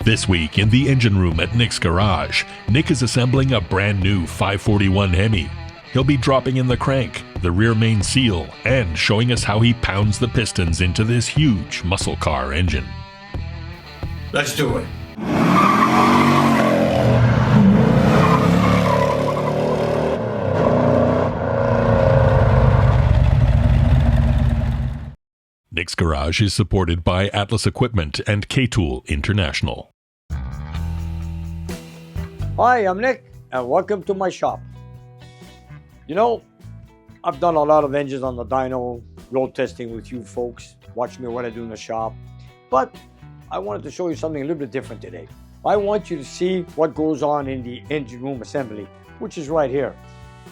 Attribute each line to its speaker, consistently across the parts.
Speaker 1: This week in the engine room at Nick's garage, Nick is assembling a brand new 541 Hemi. He'll be dropping in the crank, the rear main seal, and showing us how he pounds the pistons into this huge muscle car engine.
Speaker 2: Let's do it.
Speaker 1: Nick's Garage is supported by Atlas Equipment and K-Tool International.
Speaker 3: Hi, I'm Nick, and welcome to my shop. You know, I've done a lot of engines on the dyno, road testing with you folks, watch me what I do in the shop, but I wanted to show you something a little bit different today. I want you to see what goes on in the engine room assembly, which is right here.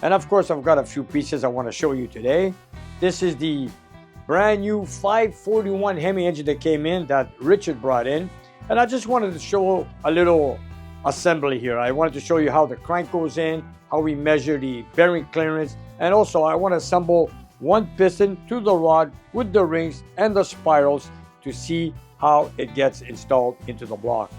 Speaker 3: And of course, I've got a few pieces I want to show you today. This is the brand new 541 Hemi engine that came in that Richard brought in, and I just wanted to show a little assembly here. I wanted to show you how the crank goes in, how we measure the bearing clearance, and also I want to assemble one piston to the rod with the rings and the spirals to see how it gets installed into the block.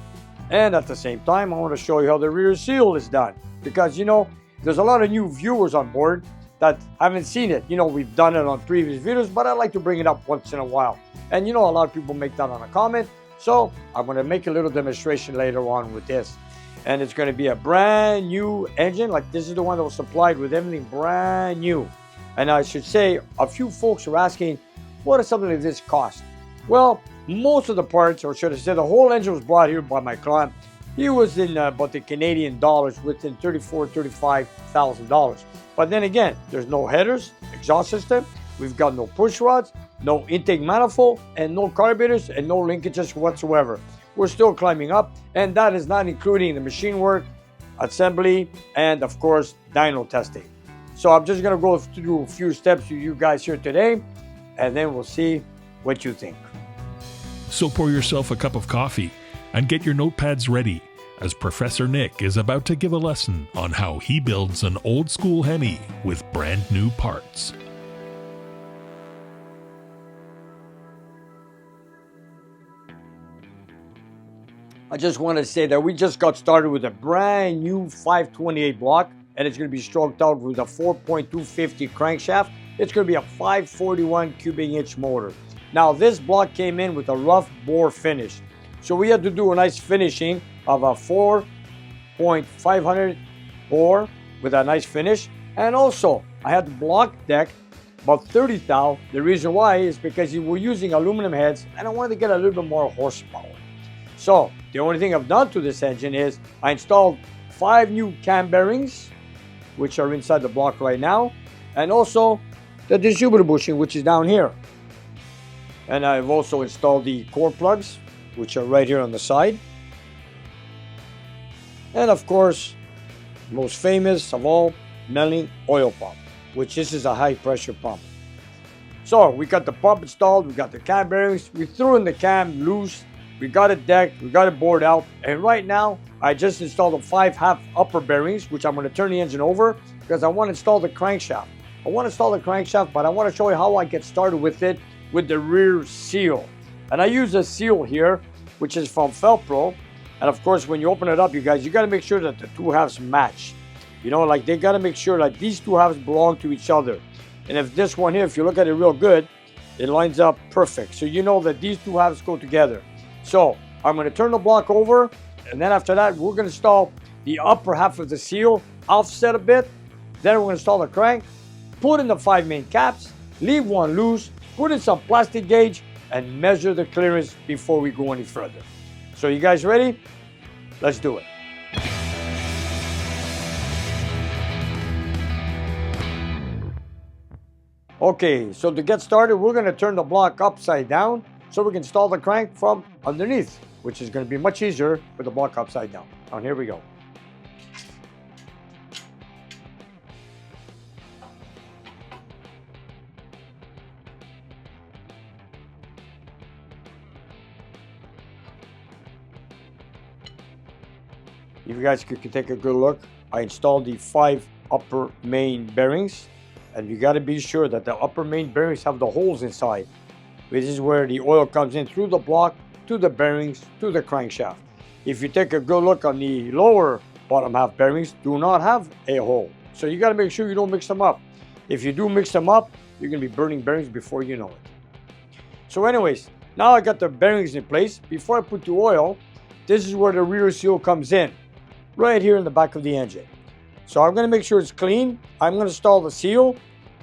Speaker 3: And at the same time, I want to show you how the rear seal is done, because you know there's a lot of new viewers on board that haven't seen it. You know, we've done it on previous videos, but I like to bring it up once in a while. And you know, a lot of people make that on a comment. So I'm gonna make a little demonstration later on with this. And it's gonna be a brand new engine. Like this is the one that was supplied with everything brand new. And I should say, a few folks are asking, what does something like this cost? Well, most of the parts, or should I say the whole engine was brought here by my client. He was in about the Canadian dollars within $35,000. But then again, there's no headers, exhaust system, we've got no push rods, no intake manifold, and no carburetors, and no linkages whatsoever. We're still climbing up, and that is not including the machine work, assembly, and of course, dyno testing. So I'm just gonna go through a few steps with you guys here today, and then we'll see what you think.
Speaker 1: So pour yourself a cup of coffee and get your notepads ready, as Professor Nick is about to give a lesson on how he builds an old school Hemi with brand new parts.
Speaker 3: I just want to say that we just got started with a brand new 528 block, and it's going to be stroked out with a 4.250 crankshaft. It's going to be a 541 cubic inch motor. Now this block came in with a rough bore finish. So we had to do a nice finishing of a 4.500 bore with a nice finish. And also, I had the block deck about 30 thou. The reason why is because we're using aluminum heads and I wanted to get a little bit more horsepower. So the only thing I've done to this engine is I installed 5 new cam bearings, which are inside the block right now, and also the distributor bushing, which is down here. And I've also installed the core plugs, which are right here on the side. And of course, most famous of all, milling oil pump, which this is a high pressure pump. So we got the pump installed, we got the cam bearings, we threw in the cam loose, we got it decked, we got it bored out, and right now I just installed the 5 half upper bearings, which I'm going to turn the engine over because I want to install the crankshaft. I want to install the crankshaft, but I want to show you how I get started with it with the rear seal. And I use a seal here, which is from Felpro. And of course, when you open it up, you guys, you got to make sure that the two halves match. You know, like they got to make sure that these two halves belong to each other. And if this one here, if you look at it real good, it lines up perfect. So you know that these two halves go together. So I'm going to turn the block over. And then after that, we're going to install the upper half of the seal, offset a bit. Then we're going to install the crank, put in the 5 main caps, leave one loose, put in some plastic gauge, and measure the clearance before we go any further. So you guys ready? Let's do it. Okay, so to get started, we're going to turn the block upside down so we can install the crank from underneath, which is going to be much easier with the block upside down. Now here we go. If you guys could take a good look, I installed the 5 upper main bearings, and you got to be sure that the upper main bearings have the holes inside. This is where the oil comes in through the block to the bearings to the crankshaft. If you take a good look on the lower bottom half bearings, do not have a hole. So you got to make sure you don't mix them up. If you do mix them up, you're going to be burning bearings before you know it. So anyways, now I got the bearings in place. Before I put the oil, this is where the rear seal comes in, right here in the back of the engine. So I'm going to make sure it's clean. I'm going to install the seal.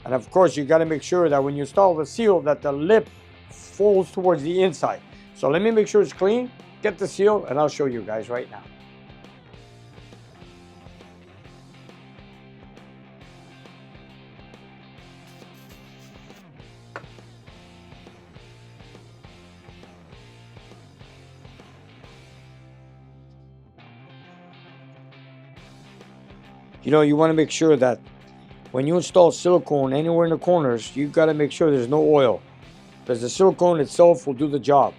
Speaker 3: And of course, you got to make sure that when you install the seal that the lip folds towards the inside. So let me make sure it's clean, get the seal, and I'll show you guys right now. You know, you want to make sure that when you install silicone anywhere in the corners, you got to make sure there's no oil, because the silicone itself will do the job.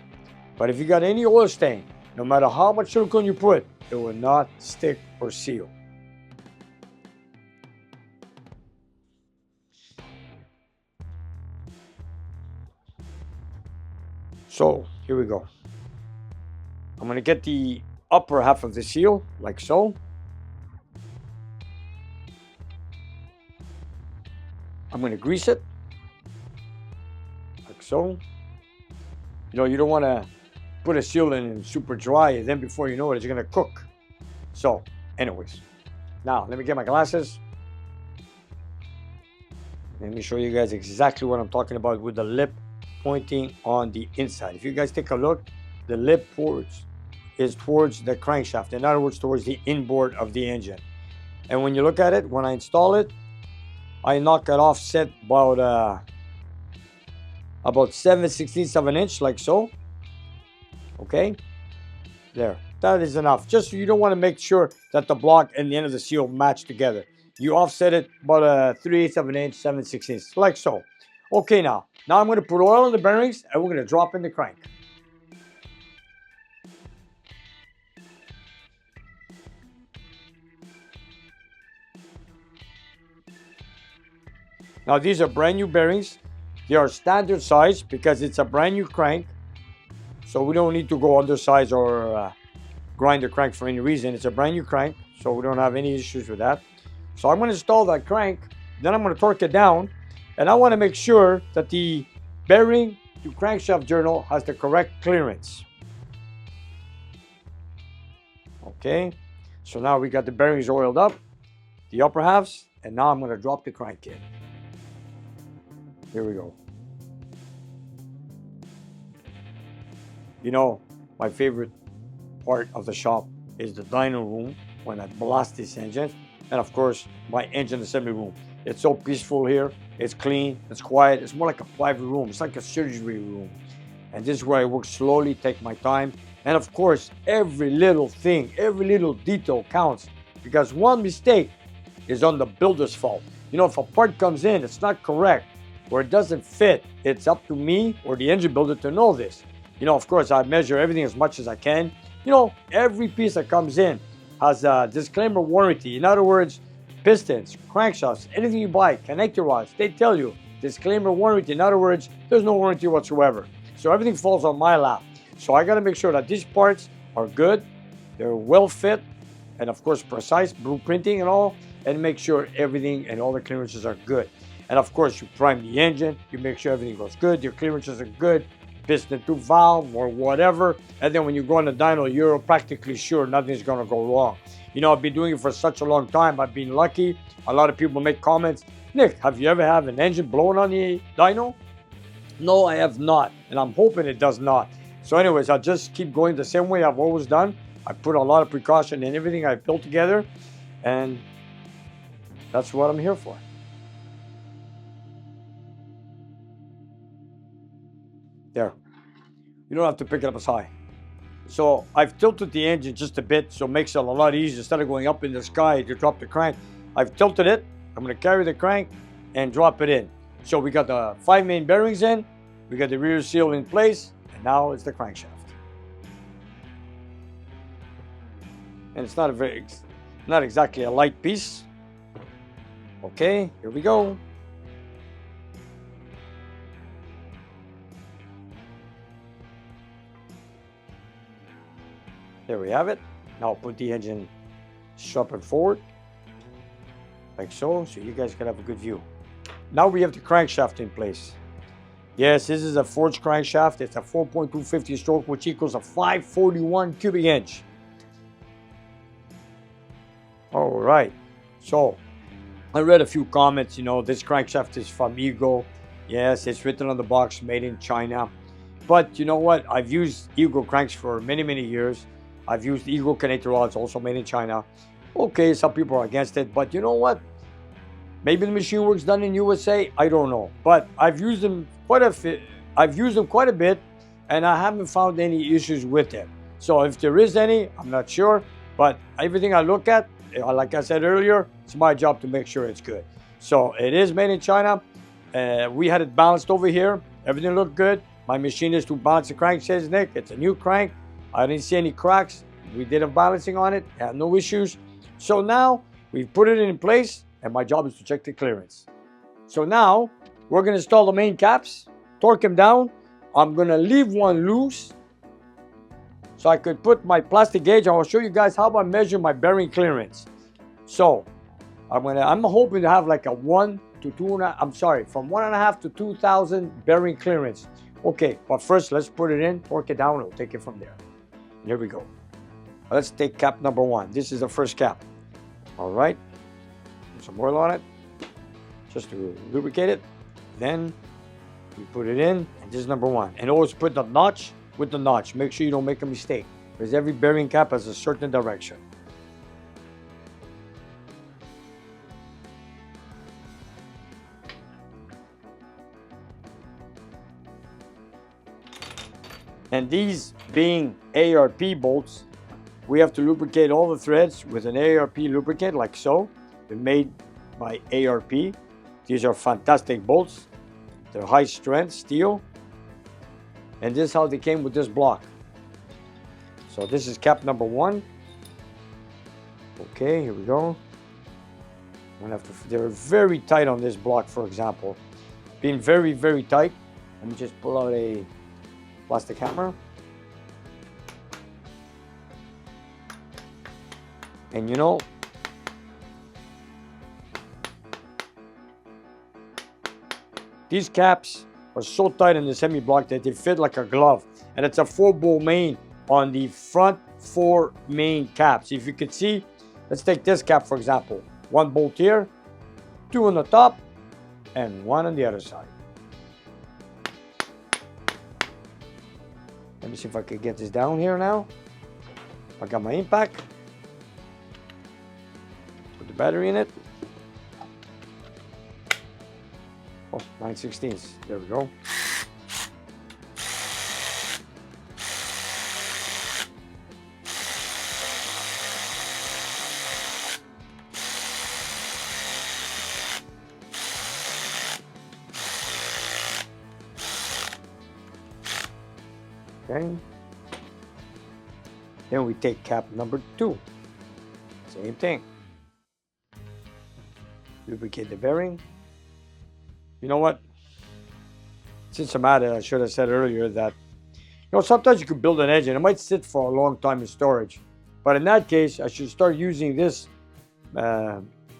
Speaker 3: But if you got any oil stain, no matter how much silicone you put, it will not stick or seal. So here we go. I'm going to get the upper half of the seal like so. I'm going to grease it like so. You know, you don't want to put a seal in and super dry, and then before you know it, it's going to cook. So anyways, now let me get my glasses. Let me show you guys exactly what I'm talking about with the lip pointing on the inside. If you guys take a look, the lip is towards the crankshaft. In other words, towards the inboard of the engine. And when you look at it, when I install it, I knock it offset about 7/16 of an inch, like so. Okay, there. That is enough. Just you don't want to make sure that the block and the end of the seal match together. You offset it about 3/8 of an inch, 7/16, like so. Okay, now I'm going to put oil in the bearings and we're going to drop in the crank. Now these are brand new bearings. They are standard size because it's a brand new crank. So we don't need to go undersize or grind the crank for any reason. It's a brand new crank, so we don't have any issues with that. So I'm going to install that crank, then I'm going to torque it down, and I want to make sure that the bearing to crankshaft journal has the correct clearance. Okay, so now we got the bearings oiled up, the upper halves, and now I'm going to drop the crank in. Here we go. You know, my favorite part of the shop is the dyno room when I blast this engine, and of course my engine assembly room. It's so peaceful here. It's clean, it's quiet. It's more like a private room. It's like a surgery room. And this is where I work slowly, take my time. And of course, every little thing, every little detail counts, because one mistake is on the builder's fault. You know, if a part comes in, it's not correct, or it doesn't fit, it's up to me or the engine builder to know this. You know, of course, I measure everything as much as I can. You know, every piece that comes in has a disclaimer warranty. In other words, pistons, crankshafts, anything you buy, connector rods, they tell you disclaimer warranty. In other words, there's no warranty whatsoever. So everything falls on my lap. So I got to make sure that these parts are good, they're well fit, and of course precise, blueprinting and all, and make sure everything and all the clearances are good. And of course, you prime the engine, you make sure everything goes good, your clearances are good, piston tube valve or whatever. And then when you go on the dyno, you're practically sure nothing's gonna go wrong. You know, I've been doing it for such a long time. I've been lucky. A lot of people make comments. Nick, have you ever had an engine blown on the dyno? No, I have not. And I'm hoping it does not. So anyways, I'll just keep going the same way I've always done. I put a lot of precaution in everything I've built together. And that's what I'm here for. There. You don't have to pick it up as high. So I've tilted the engine just a bit, so it makes it a lot easier. Instead of going up in the sky to drop the crank, I've tilted it. I'm going to carry the crank and drop it in. So we got the 5 main bearings in, we got the rear seal in place, and now it's the crankshaft. And it's not exactly a light piece. Okay, here we go. There we have it. Now put the engine sharpened forward, like so you guys can have a good view. Now we have the crankshaft in place. Yes, this is a forged crankshaft. It's a 4.250 stroke, which equals a 541 cubic inch. All right, so I read a few comments, this crankshaft is from Eagle. Yes, it's written on the box, made in China. But you know what? I've used Eagle cranks for many, many years. I've used Eagle connector rods, also made in China. Okay, some people are against it, but you know what? Maybe the machine works done in USA. I don't know, but I've used them quite a bit, and I haven't found any issues with them. So if there is any, I'm not sure. But everything I look at, like I said earlier, it's my job to make sure it's good. So it is made in China. We had it balanced over here. Everything looked good. My machinist who balanced the crank says, Nick, it's a new crank. I didn't see any cracks. We did a balancing on it, had no issues. So now we've put it in place, and my job is to check the clearance. So now we're going to install the main caps, torque them down. I'm going to leave one loose so I could put my plastic gauge. I will show you guys how I measure my bearing clearance. So I'm hoping to have like a from 1.5 to 2,000 bearing clearance. Okay, but first let's put it in, torque it down, and we'll take it from there. Here we go. Let's take cap number 1. This is the first cap. All right. Put some oil on it just to lubricate it. Then we put it in, and this is number 1. And always put the notch with the notch. Make sure you don't make a mistake, because every bearing cap has a certain direction. And these being ARP bolts, we have to lubricate all the threads with an ARP lubricant like so. They're made by ARP. These are fantastic bolts. They're high strength steel. And this is how they came with this block. So this is cap number 1. Okay, here we go. They're very tight on this block, for example. Being very, very tight. Let me just pull out a plastic hammer. And these caps are so tight in this Hemi block that they fit like a glove. And it's a 4-bowl main on the front 4 main caps. If you could see, let's take this cap for example. 1 bolt here, 2 on the top, and 1 on the other side. Let me see if I can get this down here now. I got my impact. Put the battery in it. Oh, 9/16. There we go. Okay. Then we take cap number 2. Same thing. Lubricate the bearing. You know what? Since I'm at it, I should have said earlier that, sometimes you could build an engine. It might sit for a long time in storage. But in that case, I should start using this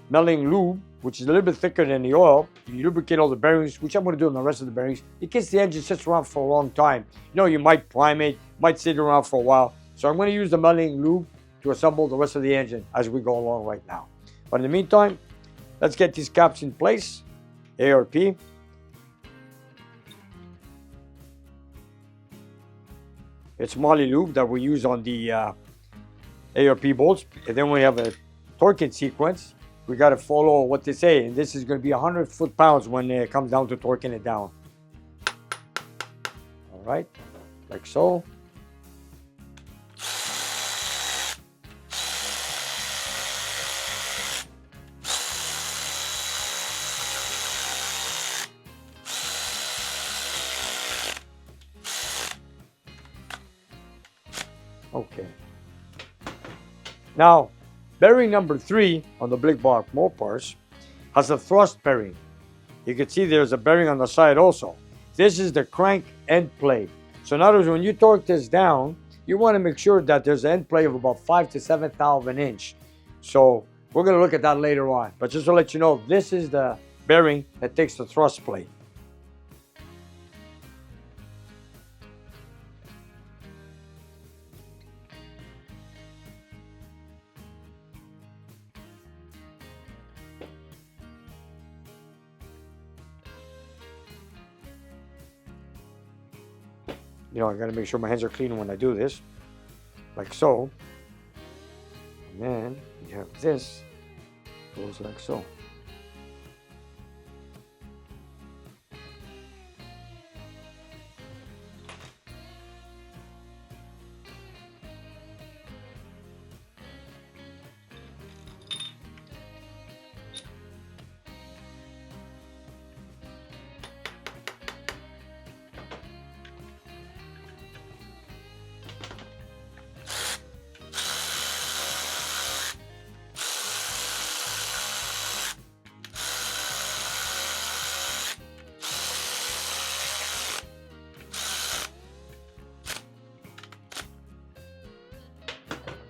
Speaker 3: melting lube, which is a little bit thicker than the oil. You lubricate all the bearings, which I'm going to do on the rest of the bearings, in case the engine sits around for a long time. You might prime it, might sit around for a while. So I'm going to use the melting lube to assemble the rest of the engine as we go along right now. But in the meantime, let's get these caps in place. ARP. It's moly lube that we use on the ARP bolts. And then we have a torquing sequence. We got to follow what they say. And this is going to be 100 foot-pounds when it comes down to torquing it down. All right, like so. Okay. Now, bearing number 3 on the Big Block Mopars has a thrust bearing. You can see there's a bearing on the side also. This is the crank end plate. So in other words, when you torque this down, you want to make sure that there's an end play of about 5 to 7/10 of an inch. So we're going to look at that later on. But just to let you know, this is the bearing that takes the thrust plate. You know, I gotta make sure my hands are clean when I do this, like so. And then you have this, goes like so.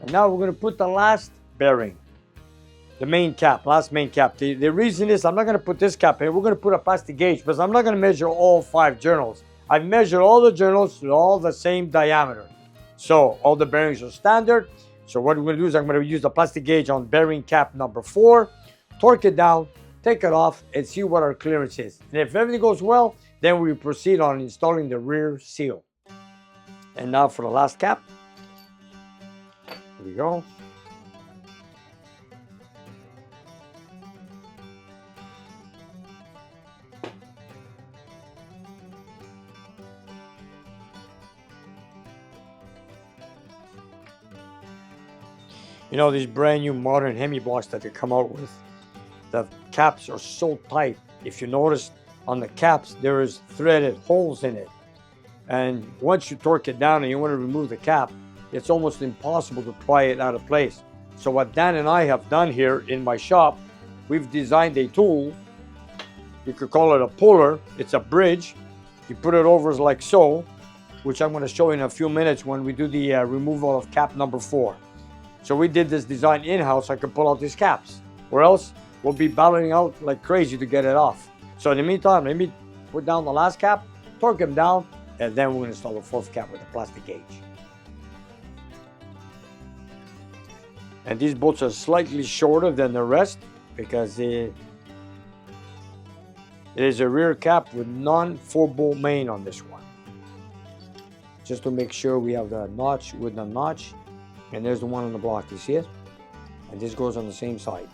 Speaker 3: And now we're going to put the last bearing, the main cap, last main cap. The reason is I'm not going to put this cap in. We're going to put a plastic gauge because I'm not going to measure all 5 journals. I've measured all the journals to all the same diameter. So all the bearings are standard. So what we're going to do is I'm going to use the plastic gauge on bearing cap number 4, torque it down, take it off, and see what our clearance is. And if everything goes well, then we proceed on installing the rear seal. And now for the last cap. Here we go. You know, these brand new modern Hemi blocks that they come out with, the caps are so tight. If you notice on the caps, there is threaded holes in it. And once you torque it down and you want to remove the cap, it's almost impossible to pry it out of place. So what Dan and I have done here in my shop, we've designed a tool. You could call it a puller. It's a bridge. You put it over like so, which I'm going to show you in a few minutes when we do the removal of cap number 4. So we did this design in-house. I could pull out these caps, or else we'll be battling out like crazy to get it off. So in the meantime, let me put down the last cap, torque them down, and then we're going to install the 4th cap with a plastic gauge. And these bolts are slightly shorter than the rest because it is a rear cap with non-4-bolt main on this one. Just to make sure we have the notch with the notch. And there's the one on the block, you see it? And this goes on the same side.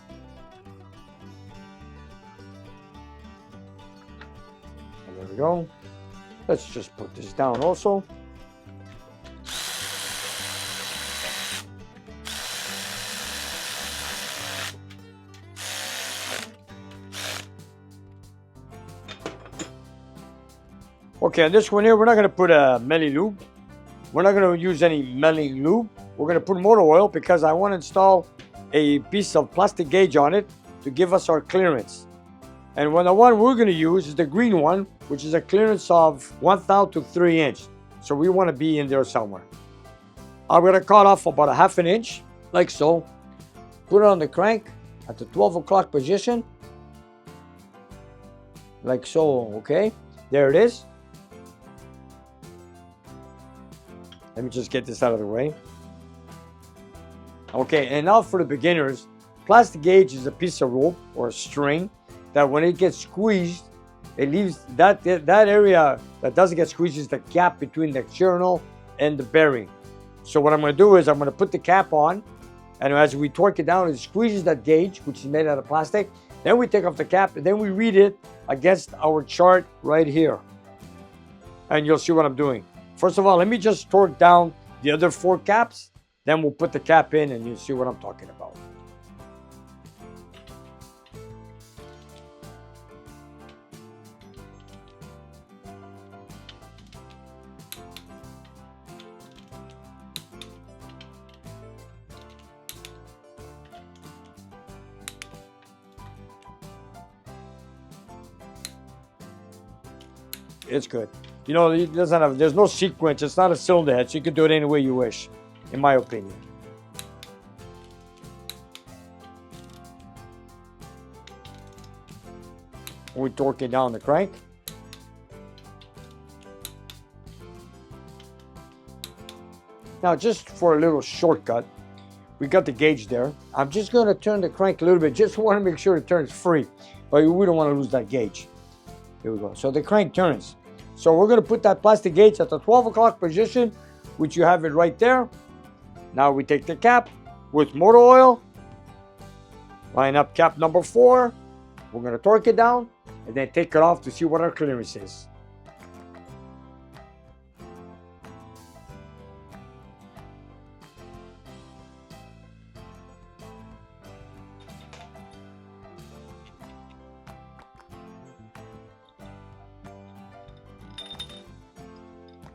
Speaker 3: And there we go. Let's just put this down also. Okay, on this one here, we're not going to put a melee lube. We're not going to use any melee lube. We're going to put motor oil because I want to install a piece of plastic gauge on it to give us our clearance. And when the one we're going to use is the green one, which is a clearance of 1/10 to 3 inch. So we want to be in there somewhere. I'm going to cut off about 1/2 inch, like so. Put it on the crank at the 12 o'clock position. Like so, okay? There it is. Let me just get this out of the way. Okay, and now for the beginners, plastic gauge is a piece of rope or a string that when it gets squeezed, it leaves that area that doesn't get squeezed is the gap between the journal and the bearing. So what I'm going to do is I'm going to put the cap on, and as we torque it down, it squeezes that gauge, which is made out of plastic. Then we take off the cap, and then we read it against our chart right here. And you'll see what I'm doing. First of all, let me just torque down the other 4 caps. Then we'll put the cap in and you'll see what I'm talking about. It's good. You know, it doesn't have, there's no sequence. It's not a cylinder head, so you can do it any way you wish, in my opinion. We torque it down the crank. Now, just for a little shortcut, we got the gauge there. I'm just going to turn the crank a little bit. Just want to make sure it turns free. But we don't want to lose that gauge. Here we go. So the crank turns. So we're going to put that plastic gauge at the 12 o'clock position, which you have it right there. Now we take the cap with motor oil. Line up cap number 4. We're going to torque it down and then take it off to see what our clearance is.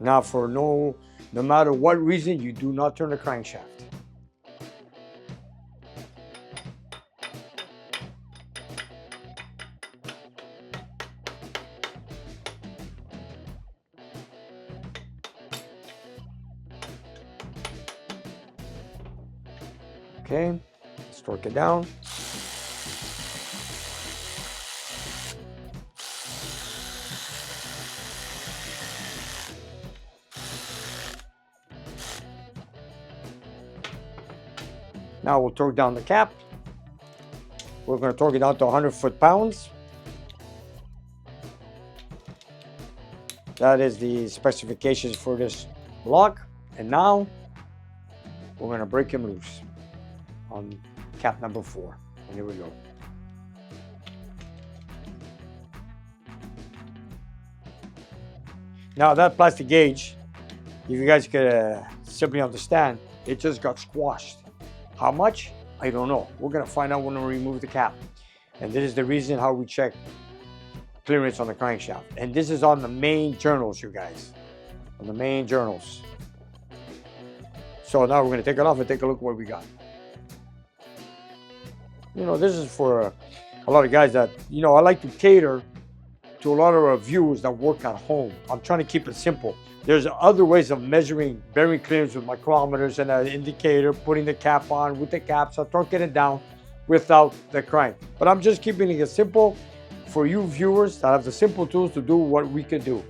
Speaker 3: Now, for no matter what reason, you do not turn the crankshaft. Okay, let's torque it down. Now we'll torque down the cap. We're going to torque it down to 100 foot-pounds. That is the specifications for this block. And now we're going to break him loose on cap number 4. And here we go. Now that plastic gauge, if you guys could simply understand, it just got squashed. How much? I don't know. We're going to find out when we remove the cap. And this is the reason how we check clearance on the crankshaft. And this is on the main journals, you guys. On the main journals. So now we're going to take it off and take a look what we got. You know, this is for a lot of guys that, you know, I like to cater to a lot of our viewers that work at home. I'm trying to keep it simple. There's other ways of measuring bearing clearance with micrometers and an indicator, putting the cap on with the cap, so torquing it down without the crank. But I'm just keeping it simple for you viewers that have the simple tools to do what we can do.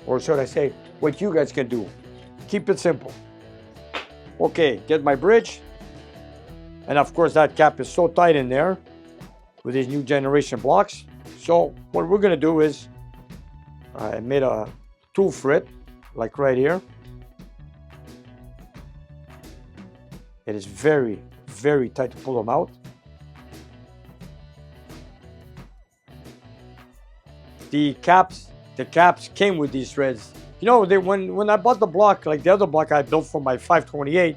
Speaker 3: Or should I say, what you guys can do. Keep it simple. Okay, get my bridge. And of course that cap is so tight in there with these new generation blocks. So what we're gonna do is, I made a tool for it, like right here. It is very, very tight to pull them out. The caps came with these threads. You know, when I bought the block, like the other block I built for my 528,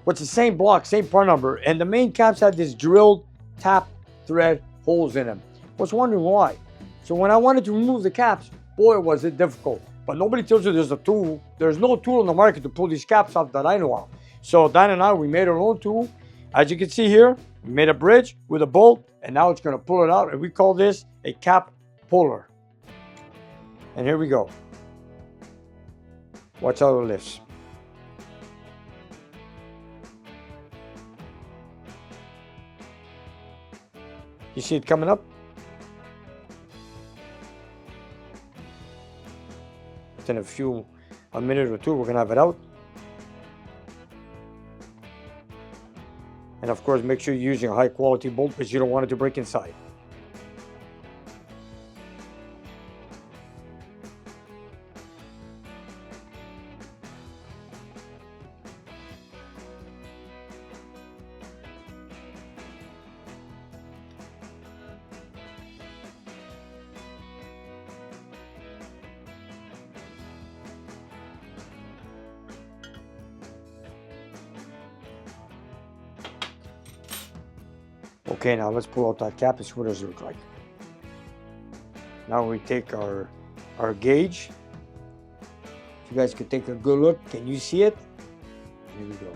Speaker 3: it's the same block, same part number, and the main caps had this drilled tap thread holes in them. I was wondering why. So when I wanted to remove the caps, boy, was it difficult. But nobody tells you there's a tool. There's no tool in the market to pull these caps off that I know of. So Dan and I, we made our own tool. As you can see here, we made a bridge with a bolt, and now it's going to pull it out, and we call this a cap puller. And here we go. Watch how it lifts. You see it coming up? In a minute or two, we're gonna have it out. And of course, make sure you're using a high quality bolt because you don't want it to break inside. Okay, now let's pull out that cap and see what does it look like. Now we take our gauge. If you guys could take a good look, can you see it? Here we go.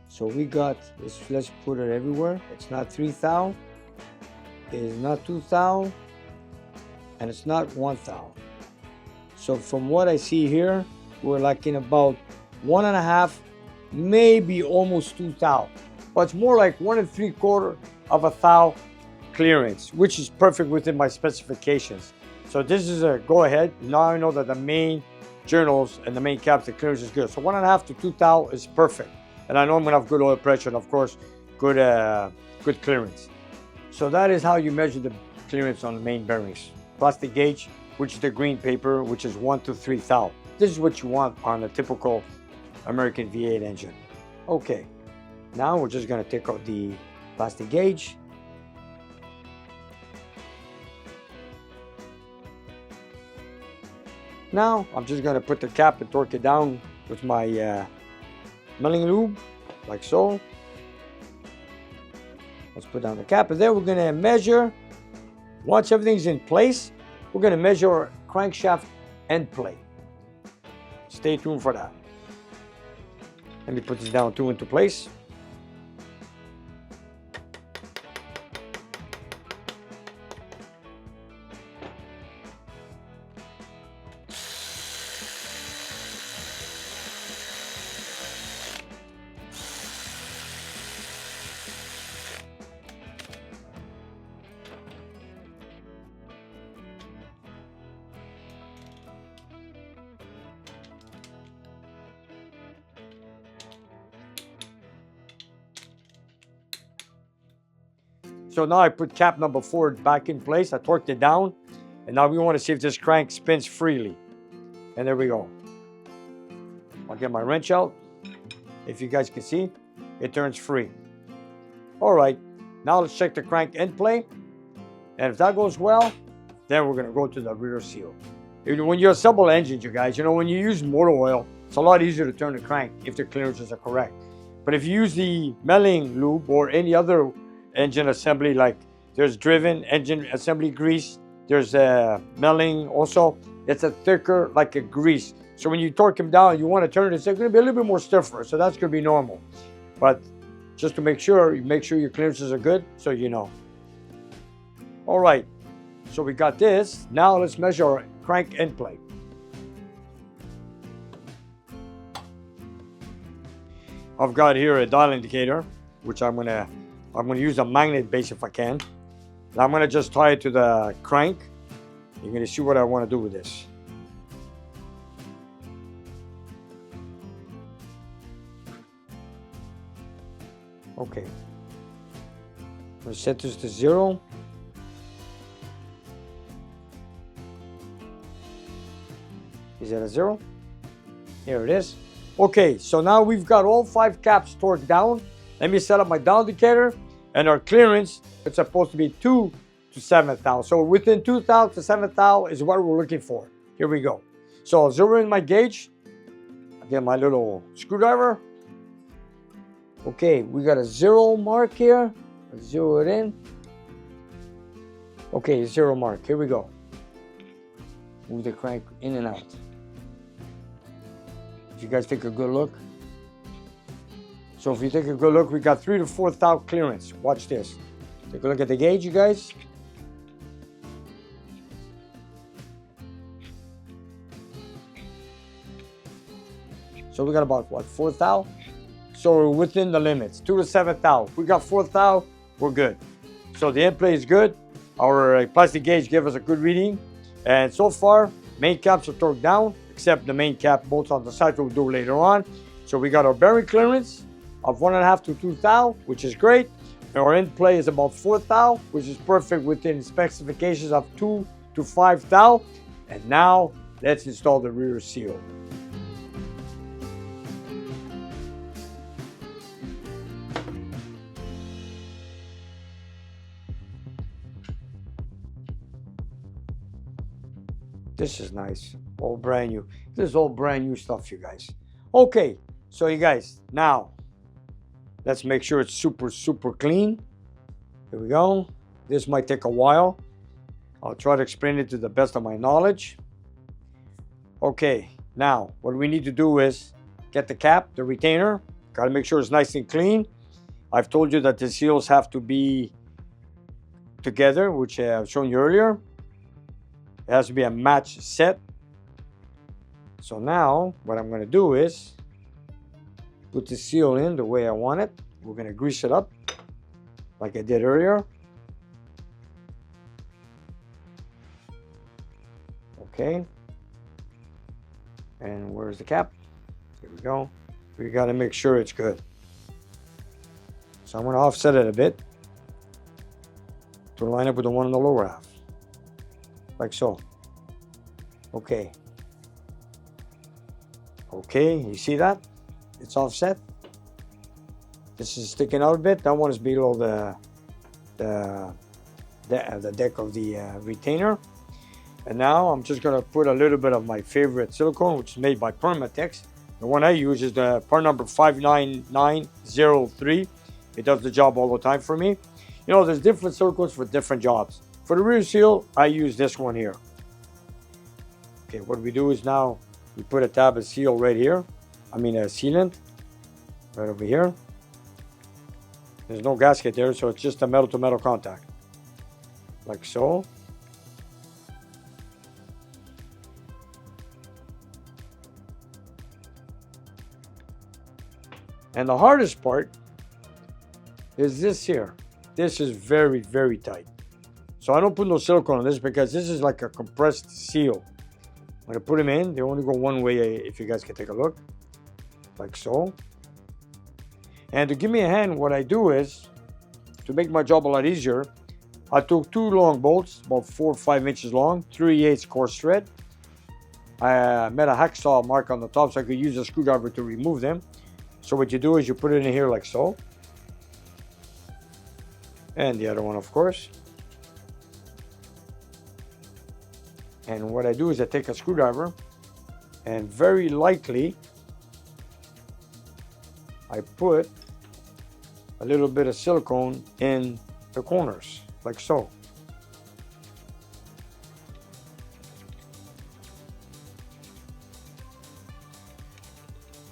Speaker 3: So we got this, let's put it everywhere. It's not 3 thou, it is not 2 thou, and it's not 1 thou. So from what I see here, we're like in about 1.5, maybe almost 2 thou. But it's more like 1 3/4 of a thou clearance, which is perfect within my specifications. So this is a go ahead. Now I know that the main journals and the main caps, the clearance is good. So 1.5 to 2 thou is perfect. And I know I'm gonna have good oil pressure and of course, good clearance. So that is how you measure the clearance on the main bearings. Plastic gauge, which is the green paper, which is 1 to 3 thou. This is what you want on a typical American V8 engine. Okay, now we're just gonna take out the plastic gauge. Now I'm just gonna put the cap and torque it down with my milling lube, like so. Let's put down the cap, and then we're gonna measure. Once everything's in place, we're gonna measure our crankshaft end plate. Stay tuned for that. Let me put this down too into place. So now I put cap number 4 back in place. I torqued it down. And now we want to see if this crank spins freely. And there we go. I'll get my wrench out. If you guys can see, it turns free. All right, now let's check the crank end plate. And if that goes well, then we're going to go to the rear seal. When you assemble engines, you guys, you know, when you use motor oil, it's a lot easier to turn the crank if the clearances are correct. But if you use the milling lube or any other engine assembly, like there's driven engine assembly grease, there's milling also, it's a thicker like a grease. So when you torque them down, you want to turn it, it's going to be a little bit more stiffer, so that's going to be normal. But just to make sure your clearances are good, so you know. All right, so we got this. Now let's measure our crank end plate. I've got here a dial indicator, which I'm gonna use a magnet base if I can. And I'm gonna just tie it to the crank. You're gonna see what I want to do with this. Okay. I'm gonna set this to 0. Is that a 0? Here it is. Okay, so now we've got all 5 caps torqued down. Let me set up my dial indicator, and our clearance, it's supposed to be 2 to 7 thou. So within 2 thou to 7 thou is what we're looking for. Here we go. So I'll zero in my gauge. I get my little screwdriver. Okay, we got a 0 mark here. Let's zero it in. Okay, 0 mark. Here we go. Move the crank in and out. If you guys take a good look. So if you take a good look, we got 3 to 4 thou clearance. Watch this. Take a look at the gauge, you guys. So we got about, what, 4 thou? So we're within the limits, 2 to 7 thou. If we got 4 thou, we're good. So the end plate is good. Our plastic gauge gave us a good reading. And so far, main caps are torqued down, except the main cap bolts on the side, we'll do later on. So we got our bearing clearance of 1.5 to 2 thou, which is great. And our end plate is about 4 thou, which is perfect within specifications of 2 to 5 thou. And now let's install the rear seal. This is nice, all brand new. This is all brand new stuff, you guys. Okay, so you guys, now let's make sure it's super clean. Here we go. This might take a while. I'll try to explain it to the best of my knowledge. Okay, now what we need to do is get the cap, the retainer. Got to make sure it's nice and clean. I've told you that the seals have to be together, which I've shown you earlier. has to be a match set. So now what I'm going to do is put the seal in the way I want it. We're going to grease it up like I did earlier. Okay. And where's the cap? Here we go. We got to make sure it's good. So I'm going to offset it a bit to line up with the one in the lower half. Like so. Okay. Okay, you see that? It's offset. This is sticking out a bit. That one is below the deck of the retainer. And now I'm just going to put a little bit of my favorite silicone, which is made by Permatex. The one I use is the part number 59903. It does the job all the time for me. You know, there's different silicones for different jobs. For the rear seal, I use this one here. Okay, what we do is now we put a tab of seal right here. I mean a sealant right over here. There's no gasket there, so it's just a metal to metal contact. Like so. And the hardest part is this here. This is very, very tight. So I don't put no silicone on this because this is like a compressed seal. When I put them in, they only go one way, if you guys can take a look. Like so. And to give me a hand, what I do is, to make my job a lot easier, I took 2 long bolts, about 4 or 5 inches long, 3/8 coarse thread. I made a hacksaw mark on the top so I could use a screwdriver to remove them. So what you do is you put it in here like so. And the other one, of course. And what I do is I take a screwdriver and very lightly I put a little bit of silicone in the corners, like so.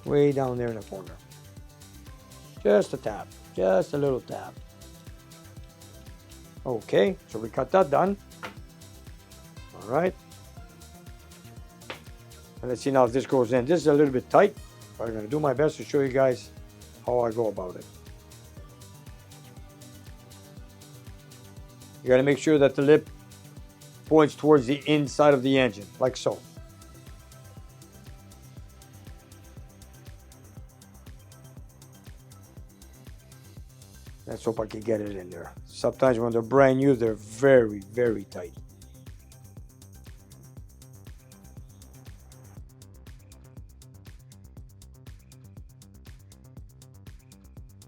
Speaker 3: Way down there in the corner. Just a tap, just a little tap. Okay, so we got that done. All right. And let's see now if this goes in. This is a little bit tight, but I'm going to do my best to show you guys how I go about it. You got to make sure that the lip points towards the inside of the engine, like so. Let's hope I can get it in there. Sometimes when they're brand new, they're very, very tight.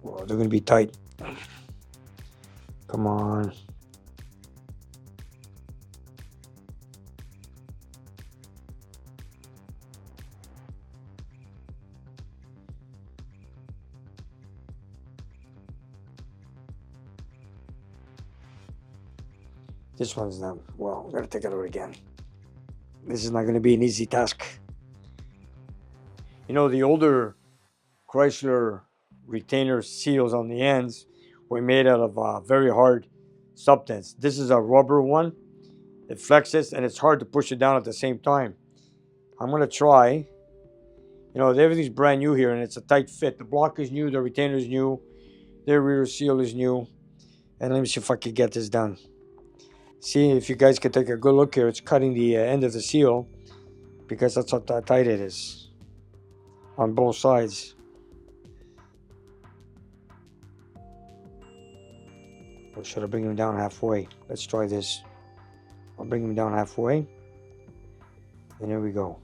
Speaker 3: Well, they're going to be tight. Come on. This one's not, well, I'm going to take it out again. This is not going to be an easy task. You know, the older Chrysler retainer seals on the ends were made out of very hard substance. This is a rubber one. It flexes and it's hard to push it down at the same time. I'm going to try. You know, everything's brand new here and it's a tight fit. The block is new, the retainer is new, the rear seal is new. And let me see if I can get this done. See if you guys can take a good look here. It's cutting the end of the seal because that's how tight it is on both sides. Or should I bring him down halfway? Let's try this. I'll bring him down halfway. And here we go.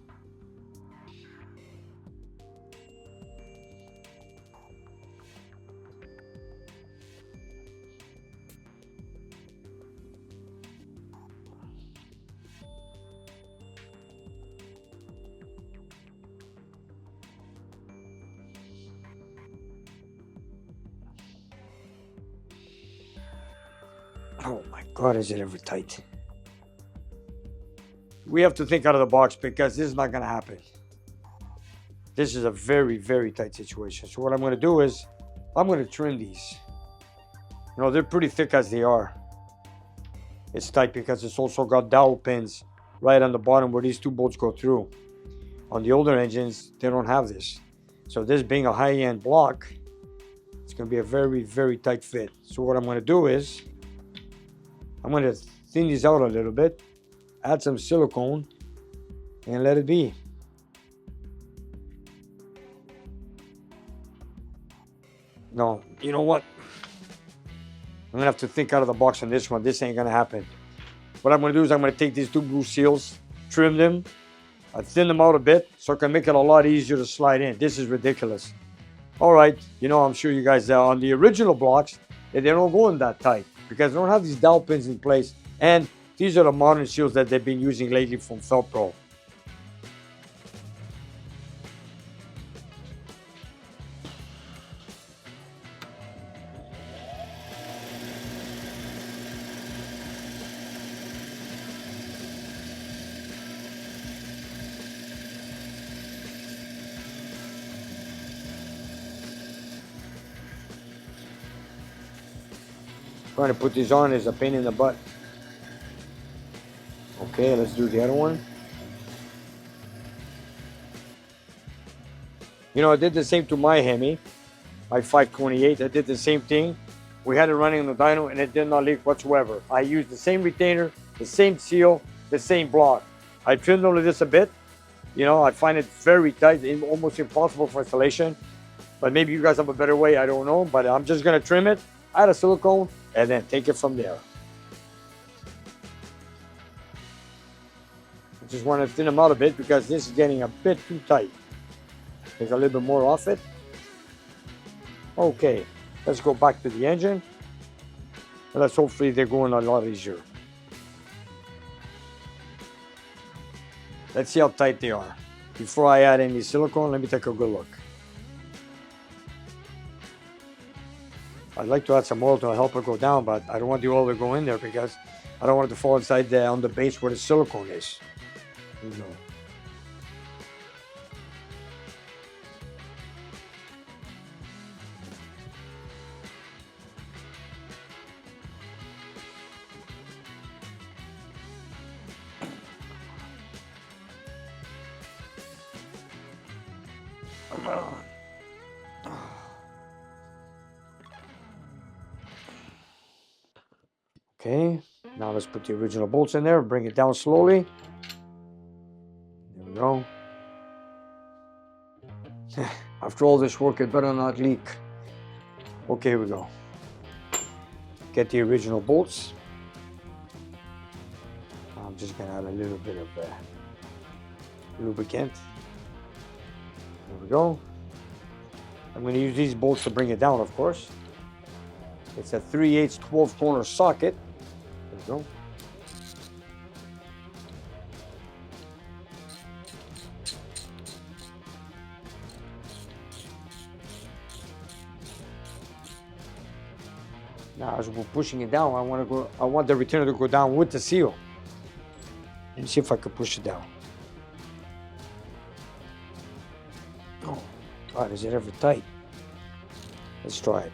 Speaker 3: Oh my God, is it ever tight? We have to think out of the box because this is not going to happen. This is a very, very tight situation. So what I'm going to do is I'm going to trim these. You know, they're pretty thick as they are. It's tight because it's also got dowel pins right on the bottom where these two bolts go through. On the older engines, they don't have this. So this being a high-end block, it's going to be a very, very tight fit. So what I'm going to do is, I'm going to thin these out a little bit, add some silicone, and let it be. No, you know what? I'm going to have to think out of the box on this one. This ain't going to happen. What I'm going to do is I'm going to take these two blue seals, trim them, I thin them out a bit so I can make it a lot easier to slide in. This is ridiculous. All right, you know, I'm sure you guys on the original blocks, they don't go in that tight because they don't have these dowel pins in place. And these are the modern seals that they've been using lately from Felpro. Trying to put these on is a pain in the butt. Okay, let's do the other one. You know, I did the same to my Hemi, my 528. I did the same thing. We had it running on the dyno and it did not leak whatsoever. I used the same retainer, the same seal, the same block. I trimmed only this a bit. You know, I find it very tight, almost impossible for installation. But maybe you guys have a better way, I don't know. But I'm just gonna trim it, add a silicone, and then take it from there. I just want to thin them out a bit because this is getting a bit too tight. Take a little bit more off it. Okay, let's go back to the engine. And let's hopefully they're going a lot easier. Let's see how tight they are. Before I add any silicone, let me take a good look. I'd like to add some oil to help it go down, but I don't want the oil to go in there because I don't want it to fall inside on the base where the silicone is. Here we go. Okay, now let's put the original bolts in there, bring it down slowly. There we go. After all this work, it better not leak. Okay, here we go. Get the original bolts. I'm just gonna add a little bit of lubricant. There we go. I'm gonna use these bolts to bring it down, of course. It's a 3/8 12 corner socket. There we go. Now, as we're pushing it down, I want the retainer to go down with the seal. Let me see if I can push it down. Oh, God, is it ever tight? Let's try it.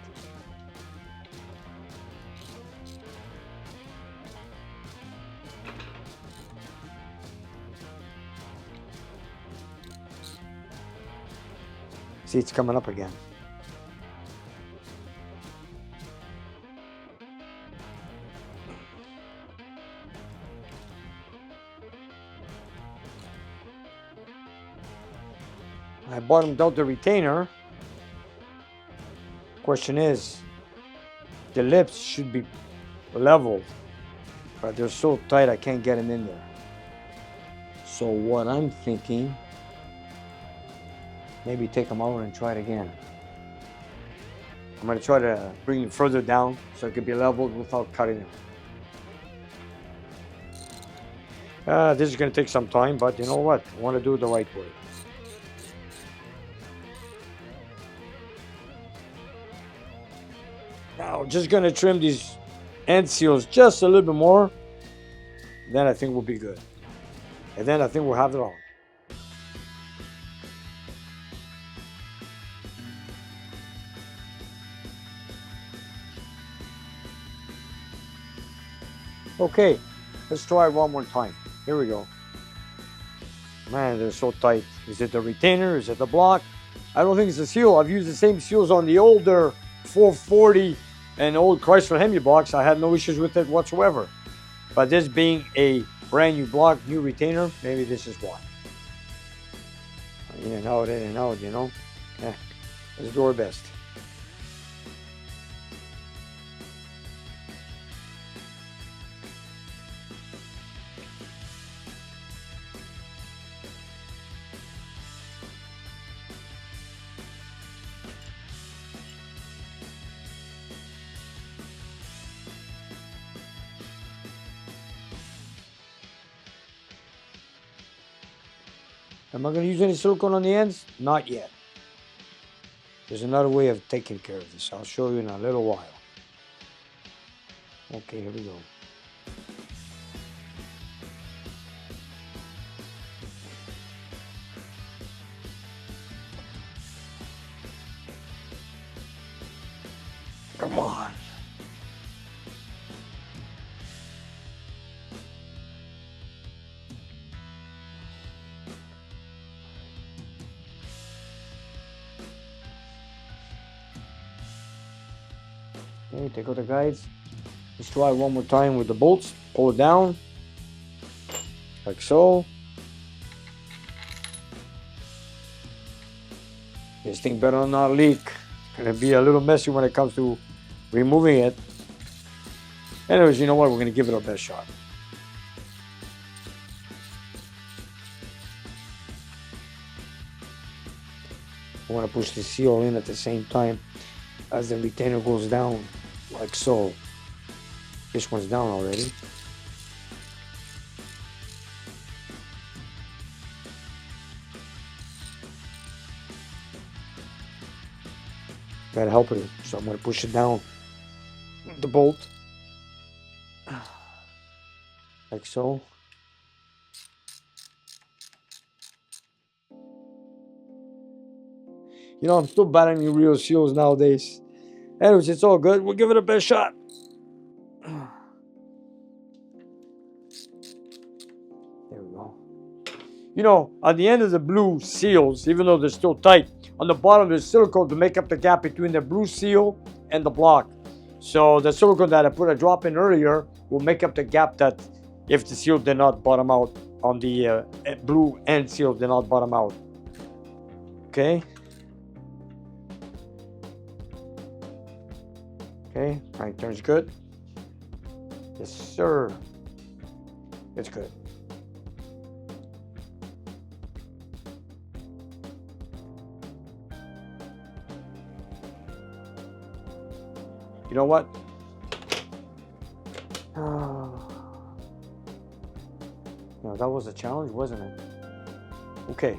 Speaker 3: See, it's coming up again. I bottomed out the retainer. Question is, the lips should be leveled, but they're so tight I can't get them in there. So what I'm thinking, maybe take them out and try it again. I'm going to try to bring it further down so it can be leveled without cutting them. This is going to take some time, but you know what? I want to do it the right way. Now, just going to trim these end seals just a little bit more. Then I think we'll be good. And then I think we'll have it all. Okay, let's try it one more time. Here we go. Man, they're so tight. Is it the retainer? Is it the block? I don't think it's the seal. I've used the same seals on the older 440 and old Chrysler Hemi blocks. I had no issues with it whatsoever. But this being a brand new block, new retainer, maybe this is why. In and out, you know. Let's do our best. Am I going to use any silicone on the ends? Not yet. There's another way of taking care of this. I'll show you in a little while. Okay, here we go. Come on. Okay, take out the guides. Let's try one more time with the bolts. Pull it down, like so. This thing better not leak. It's gonna be a little messy when it comes to removing it. Anyways, you know what? We're gonna give it our best shot. I want to push the seal in at the same time as the retainer goes down, like so. This one's down already. Gotta help it, so I'm gonna push it down the bolt, like so. You know, I'm still battling real seals nowadays. Anyways, it's all good. We'll give it a best shot. There we go. You know, at the end of the blue seals, even though they're still tight, on the bottom there's silicone to make up the gap between the blue seal and the block. So the silicone that I put a drop in earlier will make up the gap that if the seal did not bottom out on the blue end seal did not bottom out. Okay. Okay, right turns good. Yes, sir. It's good. You know what? No, that was a challenge, wasn't it? Okay.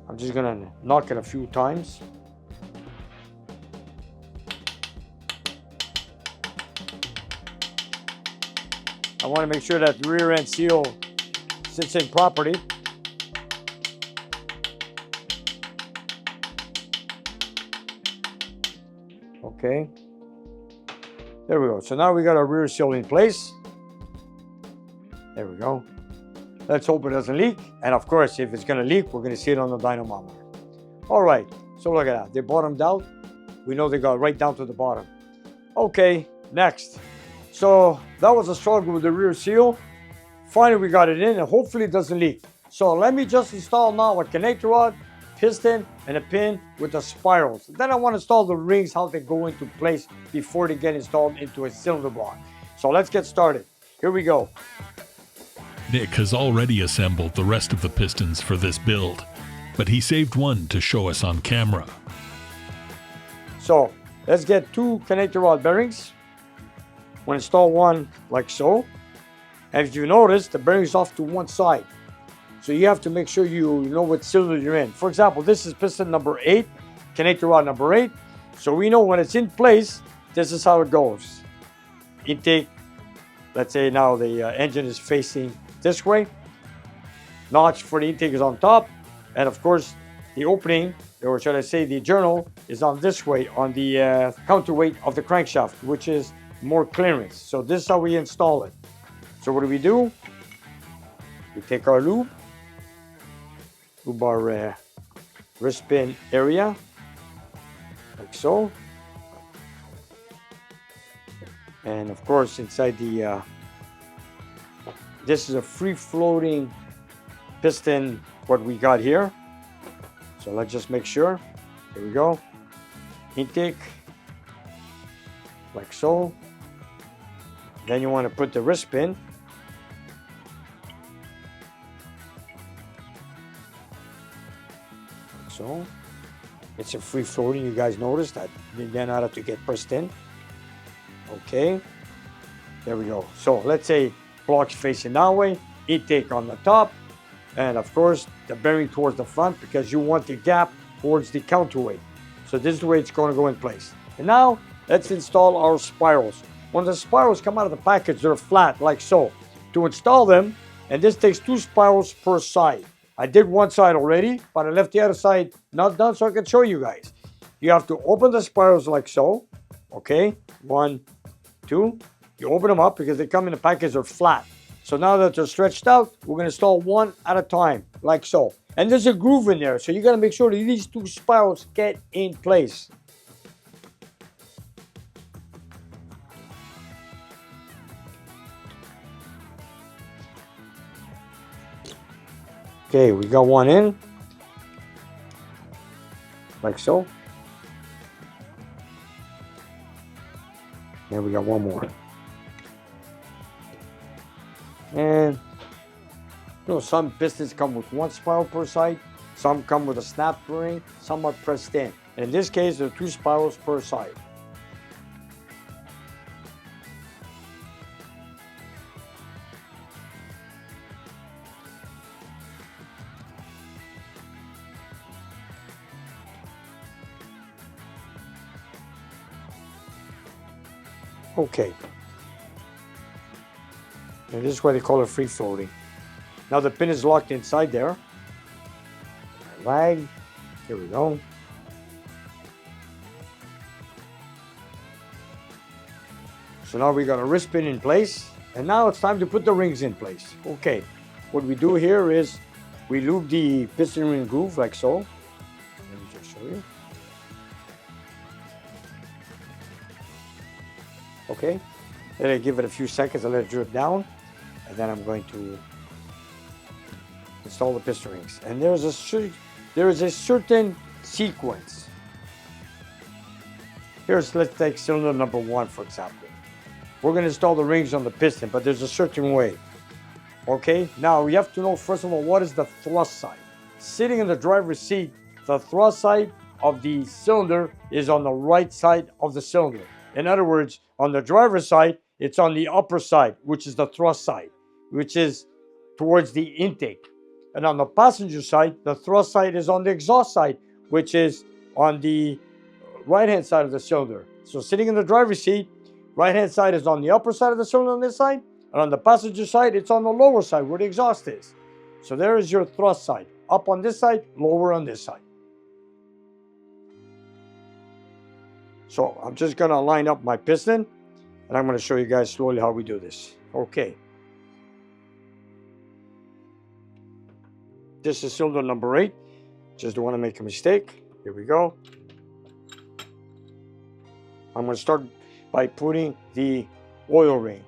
Speaker 3: I'm just gonna knock it a few times. I want to make sure that the rear end seal sits in properly. Okay. There we go. So now we got our rear seal in place. There we go. Let's hope it doesn't leak. And of course, if it's going to leak, we're going to see it on the dynamometer. All right. So look at that. They bottomed out. We know they got right down to the bottom. Okay. Next. So that was a struggle with the rear seal. Finally, we got it in and hopefully it doesn't leak. So let me just install now a connector rod, piston, and a pin with the spirals. Then I want to install the rings, how they go into place before they get installed into a cylinder block. So let's get started. Here we go.
Speaker 1: Nick has already assembled the rest of the pistons for this build, but he saved one to show us on camera.
Speaker 3: So let's get 2 connector rod bearings. We'll install one like so. And if you notice, the bearing's off to one side. So you have to make sure you know what cylinder you're in. For example, this is piston number 8, connector rod number 8. So we know when it's in place, this is how it goes. Intake, let's say now the engine is facing this way. Notch for the intake is on top. And of course, the opening, or should I say the journal, is on this way, on the counterweight of the crankshaft, which is more clearance. So this is how we install it. So what do? We take our lube our wrist pin area, like so. And of course, inside the, this is a free-floating piston, what we got here. So let's just make sure. Here we go. Intake, like so. Then you want to put the wrist pin. Like so. It's a free-floating, you guys noticed that. Then I have to get pressed in. Okay, there we go. So let's say blocks facing that way, intake on the top, and of course the bearing towards the front because you want the gap towards the counterweight. So this is the way it's going to go in place. And now let's install our spirals. When the spirals come out of the package, they're flat like so. To install them, and this takes 2 spirals per side. I did one side already, but I left the other side not done so I can show you guys. You have to open the spirals like so. Okay, 1, 2. You open them up because they come in the package, they're flat. So now that they're stretched out, we're going to install one at a time, like so. And there's a groove in there, so you got to make sure that these 2 spirals get in place. Okay, we got one in, like so. And we got one more. And you know, some pistons come with 1 spiral per side, some come with a snap ring, some are pressed in. In this case, there are 2 spirals per side. Okay. And this is why they call it free floating. Now the pin is locked inside there. Lag. Here we go. So now we got a wrist pin in place. And now it's time to put the rings in place. Okay. What we do here is we lube the piston ring groove like so. Let me just show you. Okay, then I give it a few seconds, I let it drip down, and then I'm going to install the piston rings. And there is a certain sequence. Let's take cylinder number 1 for example. We're going to install the rings on the piston, but there's a certain way. Okay, now you have to know first of all what is the thrust side. Sitting in the driver's seat, the thrust side of the cylinder is on the right side of the cylinder. In other words, on the driver's side, it's on the upper side, which is the thrust side, which is towards the intake. And on the passenger side, the thrust side is on the exhaust side, which is on the right-hand side of the cylinder. So sitting in the driver's seat, right-hand side is on the upper side of the cylinder on this side, and on the passenger side, it's on the lower side where the exhaust is. So there is your thrust side, up on this side, lower on this side. So I'm just going to line up my piston, and I'm going to show you guys slowly how we do this. Okay. This is cylinder number 8. Just don't want to make a mistake. Here we go. I'm going to start by putting the oil ring.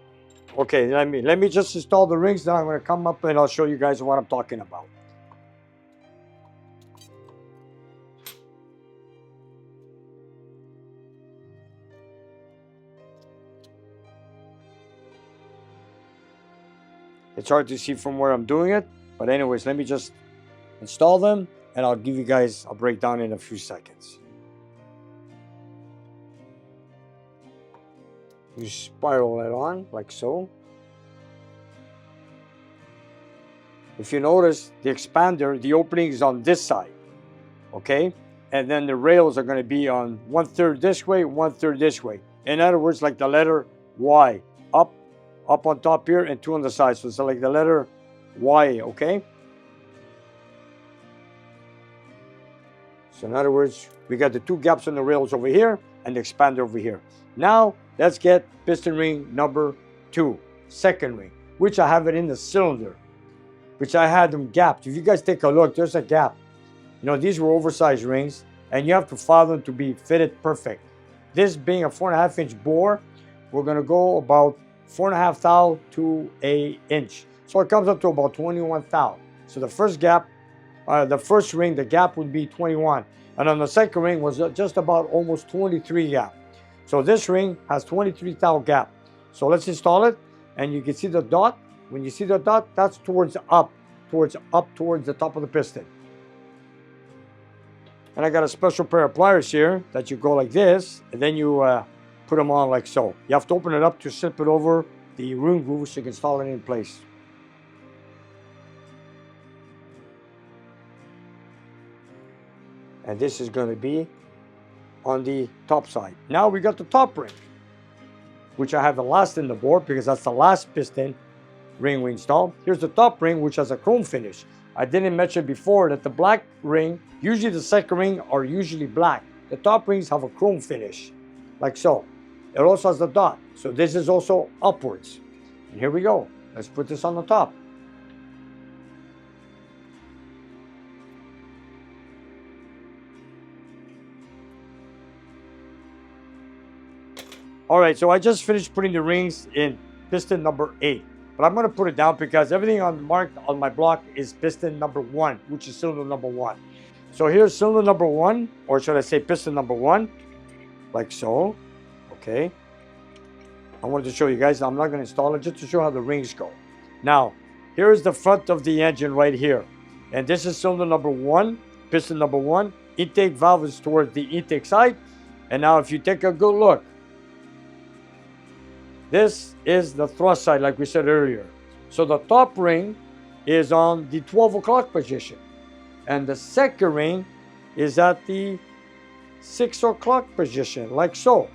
Speaker 3: Okay, let me just install the rings, then I'm going to come up and I'll show you guys what I'm talking about. It's hard to see from where I'm doing it, but anyways, let me just install them and I'll give you guys a breakdown in a few seconds. You spiral it on like so. If you notice, the expander, the opening is on this side, okay? And then the rails are going to be on 1/3 this way, 1/3 this way. In other words, like the letter Y, up on top here and 2 on the side. So it's like the letter Y, okay? So in other words, we got the 2 gaps on the rails over here and the expander over here. Now, let's get piston ring number 2, second ring, which I have it in the cylinder, which I had them gapped. If you guys take a look, there's a gap. You know, these were oversized rings, and you have to file them to be fitted perfect. This being a 4.5 inch bore, we're gonna go about 4.5 thou to an inch. So it comes up to about 21 thou. So the first gap, the first ring, the gap would be 21. And on the second ring was just about almost 23 gap. So this ring has 23 thou gap. So let's install it, and you can see the dot. When you see the dot, that's towards the top of the piston. And I got a special pair of pliers here that you go like this, and then you put them on like so. You have to open it up to slip it over the ring groove so you can install it in place. And this is going to be on the top side. Now we got the top ring, which I have the last in the board because that's the last piston ring we installed. Here's the top ring, which has a chrome finish. I didn't mention before that the black ring, usually the second ring are usually black. The top rings have a chrome finish, like so. It also has the dot. So this is also upwards. And here we go. Let's put this on the top. All right, so I just finished putting the rings in piston number 8. But I'm going to put it down because everything marked on my block is piston number 1, which is cylinder number 1. So here's cylinder number 1, or should I say piston number 1, like so. Okay. I wanted to show you guys. I'm not going to install it, just to show how the rings go. Now, here's the front of the engine right here. And this is cylinder number 1, piston number 1. Intake valve is towards the intake side. And now if you take a good look, this is the thrust side, like we said earlier. So the top ring is on the 12 o'clock position. And the second ring is at the 6 o'clock position, like so.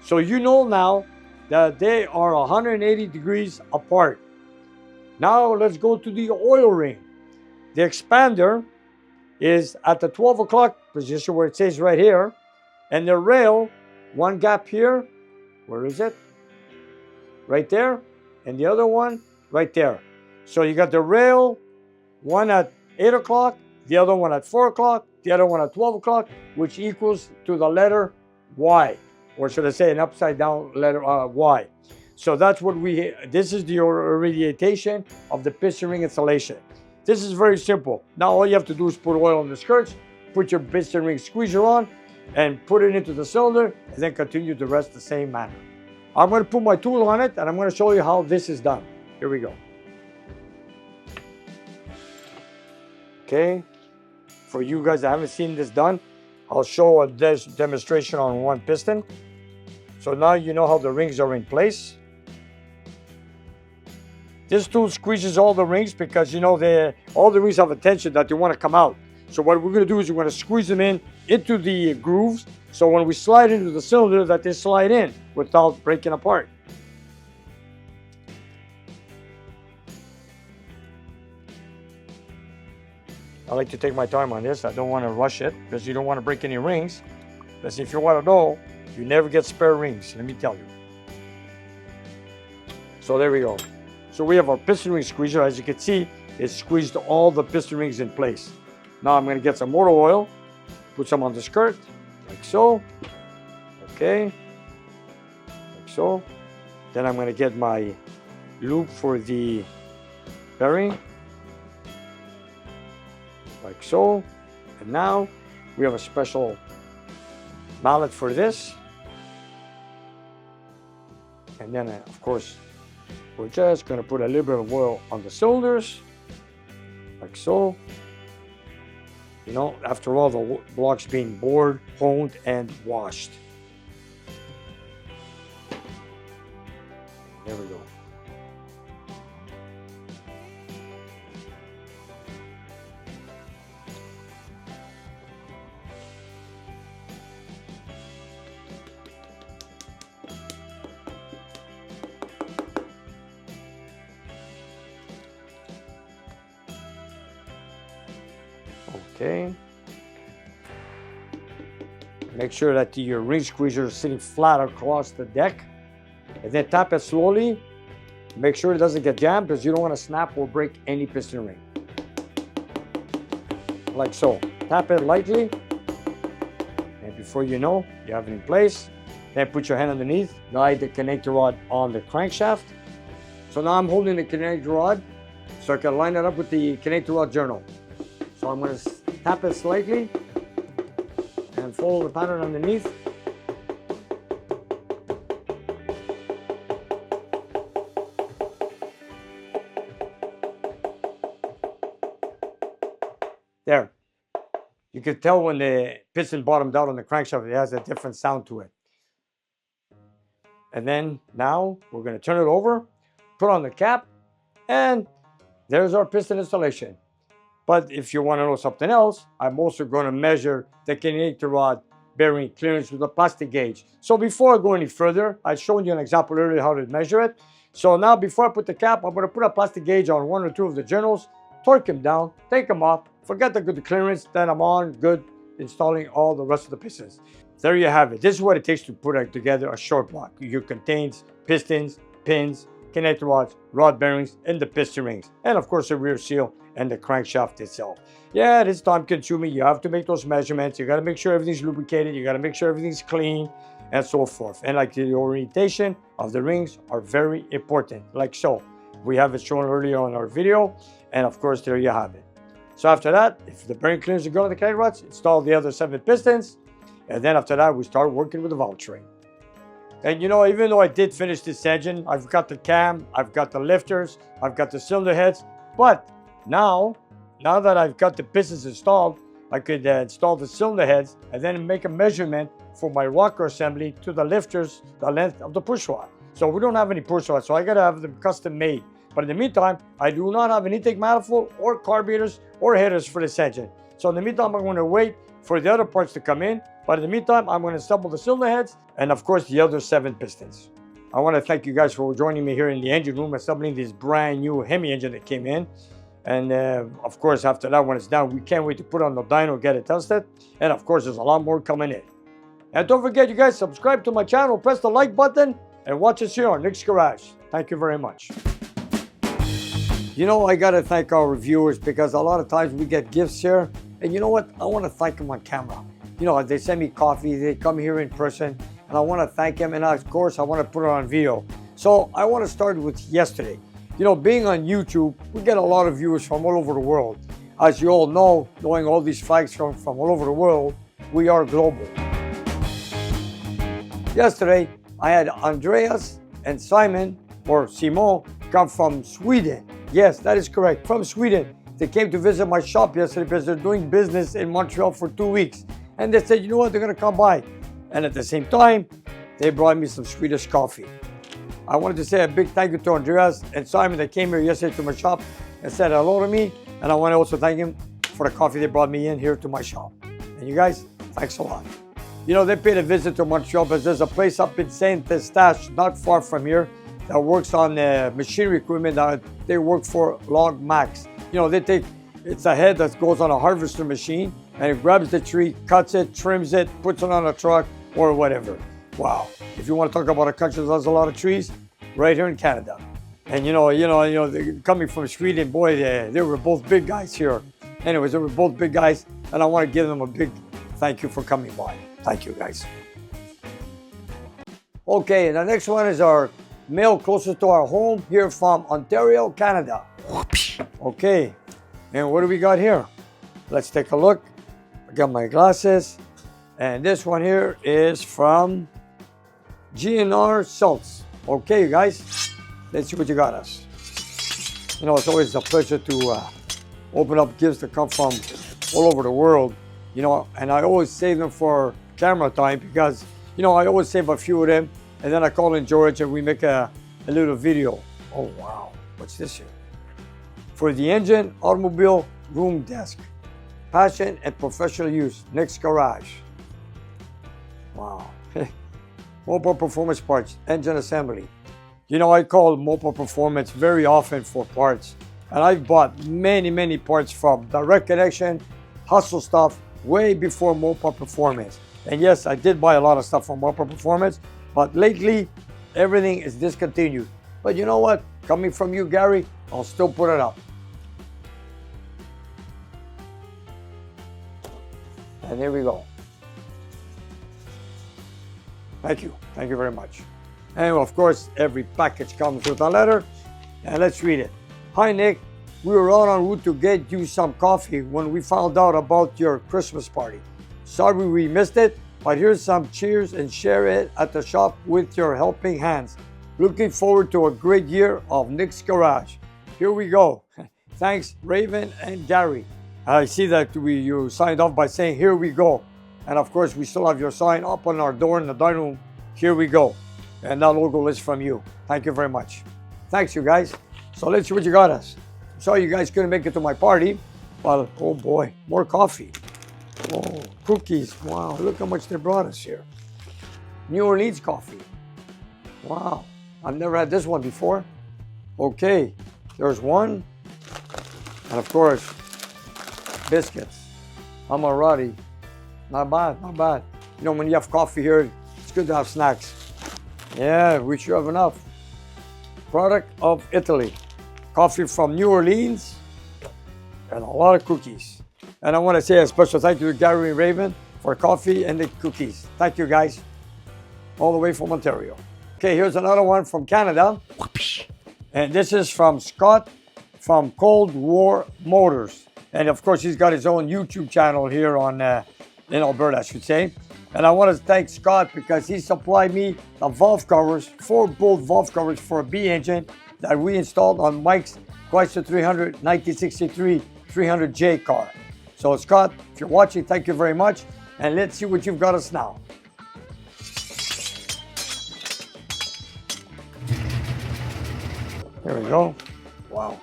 Speaker 3: So you know now that they are 180 degrees apart. Now let's go to the oil ring. The expander is at the 12 o'clock position where it says right here. And the rail, one gap here. Where is it? Right there, and the other one right there. So you got the rail, one at 8 o'clock, the other one at 4 o'clock, the other one at 12 o'clock, which equals to the letter Y, or should I say an upside down letter Y. So that's what this is the orientation of the piston ring installation. This is very simple. Now all you have to do is put oil on the skirts, put your piston ring squeezer on, and put it into the cylinder, and then continue the rest the same manner. I'm going to put my tool on it, and I'm going to show you how this is done. Here we go. Okay. For you guys that haven't seen this done, I'll show a demonstration on one piston. So now you know how the rings are in place. This tool squeezes all the rings because you know all the rings have a tension that they want to come out. So what we're going to do is we're going to squeeze them into the grooves. So when we slide into the cylinder, that they slide in without breaking apart. I like to take my time on this. I don't want to rush it because you don't want to break any rings. Because if you want to know, you never get spare rings, let me tell you. So there we go. So we have our piston ring squeezer. As you can see, it squeezed all the piston rings in place. Now I'm going to get some motor oil, put some on the skirt, like so. Okay, like so. Then I'm going to get my loop for the bearing, like so. And now we have a special mallet for this. And then, of course, we're just going to put a little bit of oil on the cylinders, like so. You know, after all the blocks being bored, honed, and washed. There we go. Okay. Make sure that your ring squeezer is sitting flat across the deck. and then tap it slowly. Make sure it doesn't get jammed because you don't want to snap or break any piston ring. Like so. Tap it lightly, and before you know, you have it in place. Then put your hand underneath, guide the connector rod on the crankshaft. So now I'm holding the connector rod so I can line it up with the connector rod journal. So I'm going to tap it slightly and follow the pattern underneath. There. You can tell when the piston bottomed out on the crankshaft, it has a different sound to it. And then now we're going to turn it over, put on the cap, and there's our piston installation. But if you want to know something else, I'm also going to measure the connector rod bearing clearance with a plastic gauge. So before I go any further, I showed you an example earlier how to measure it. So now before I put the cap, I'm going to put a plastic gauge on one or two of the journals, torque them down, take them off, forget the good clearance, then I'm on good installing all the rest of the pistons. There you have it. This is what it takes to put together a short block. It contains pistons, pins, connector rods, rod bearings, and the piston rings. And of course the rear seal and the crankshaft itself. Yeah, it is time consuming. You have to make those measurements. You got to make sure everything's lubricated. You got to make sure everything's clean and so forth. And like the orientation of the rings are very important, like so. We have it shown earlier on our video. And of course, there you have it. So after that, if the bearing clearance is good on the connector rods, install the other 7 pistons. And then after that, we start working with the valve train. And you know, even though I did finish this engine, I've got the cam, I've got the lifters, I've got the cylinder heads. But now that I've got the pistons installed, I could install the cylinder heads and then make a measurement for my rocker assembly to the lifters, the length of the push rod. So we don't have any push rods, so I gotta have them custom made. But in the meantime, I do not have an intake manifold or carburetors or headers for this engine. So in the meantime, I'm going to wait for the other parts to come in. But in the meantime, I'm going to assemble the cylinder heads and of course the other 7 pistons. I want to thank you guys for joining me here in the engine room, assembling this brand new Hemi engine that came in. And of course, after that, when it's done, we can't wait to put it on the dyno, get it tested. And of course, there's a lot more coming in. And don't forget, you guys, subscribe to my channel, press the like button, and watch us here on Nick's Garage. Thank you very much. You know, I got to thank our viewers because a lot of times we get gifts here. And you know what? I want to thank them on camera. You know, they send me coffee, they come here in person, and I want to thank them. And of course, I want to put it on video. So I want to start with yesterday. You know, being on YouTube, we get a lot of viewers from all over the world. As you all know, knowing all these flags from all over the world, we are global. Yesterday, I had Andreas and Simon, or Simon, come from Sweden. Yes, that is correct, from Sweden. They came to visit my shop yesterday because they're doing business in Montreal for 2 weeks. And they said, you know what, they're gonna come by. And at the same time, they brought me some Swedish coffee. I wanted to say a big thank you to Andreas and Simon that came here yesterday to my shop and said hello to me. And I want to also thank him for the coffee they brought me in here to my shop. And you guys, thanks a lot. You know, they paid a visit to Montreal because there's a place up in Saint Eustache, not far from here, that works on machinery equipment that they work for Log Max. You know, it's a head that goes on a harvester machine and it grabs the tree, cuts it, trims it, puts it on a truck or whatever. Wow. If you want to talk about a country that has a lot of trees, right here in Canada. And you know, coming from Sweden, boy, they were both big guys here. Anyways, they were both big guys and I want to give them a big thank you for coming by. Thank you, guys. Okay, and the next one is our mail closest to our home here from Ontario, Canada. Okay, and what do we got here? Let's take a look. I got my glasses. And this one here is from GNR Salts. Okay, you guys, let's see what you got us. You know, it's always a pleasure to open up gifts that come from all over the world. You know, and I always save them for camera time because, you know, I always save a few of them and then I call in George and we make a little video. Oh, wow. What's this here? For the engine, automobile, room desk. Passion and professional use. Nick's Garage. Wow. Mopar Performance parts, engine assembly. You know, I call Mopar Performance very often for parts. And I've bought many, many parts from Direct Connection, Hustle stuff, way before Mopar Performance. And yes, I did buy a lot of stuff from Mopar Performance, but lately everything is discontinued. But you know what? Coming from you, Gary, I'll still put it up. And there we go. Thank you. Thank you very much. And of course, every package comes with a letter. And let's read it. Hi, Nick. We were on en route to get you some coffee when we found out about your Christmas party. Sorry we missed it, but here's some cheers and share it at the shop with your helping hands. Looking forward to a great year of Nick's Garage. Here we go. Thanks, Raven and Gary. I see that you signed off by saying, here we go. And of course, we still have your sign up on our door in the dining room. Here we go. And that logo is from you. Thank you very much. Thanks, you guys. So let's see what you got us. Sorry you guys couldn't make it to my party. But, oh boy, more coffee. Oh, cookies. Wow, look how much they brought us here. New Orleans coffee. Wow, I've never had this one before. Okay, there's one. And of course, biscuits. Amarati. Not bad, not bad. You know, when you have coffee here, it's good to have snacks. Yeah, we should have enough. Product of Italy. Coffee from New Orleans. And a lot of cookies. And I want to say a special thank you to Gary and Raven for coffee and the cookies. Thank you, guys. All the way from Ontario. Okay, here's another one from Canada. And this is from Scott from Cold War Motors. And of course, he's got his own YouTube channel here on in Alberta, I should say. And I want to thank Scott because he supplied me the valve covers, 4 bolt valve covers for a B engine that we installed on Mike's Chrysler 300 1963 300J car. So Scott, if you're watching, thank you very much. And let's see what you've got us now. There we go. Wow.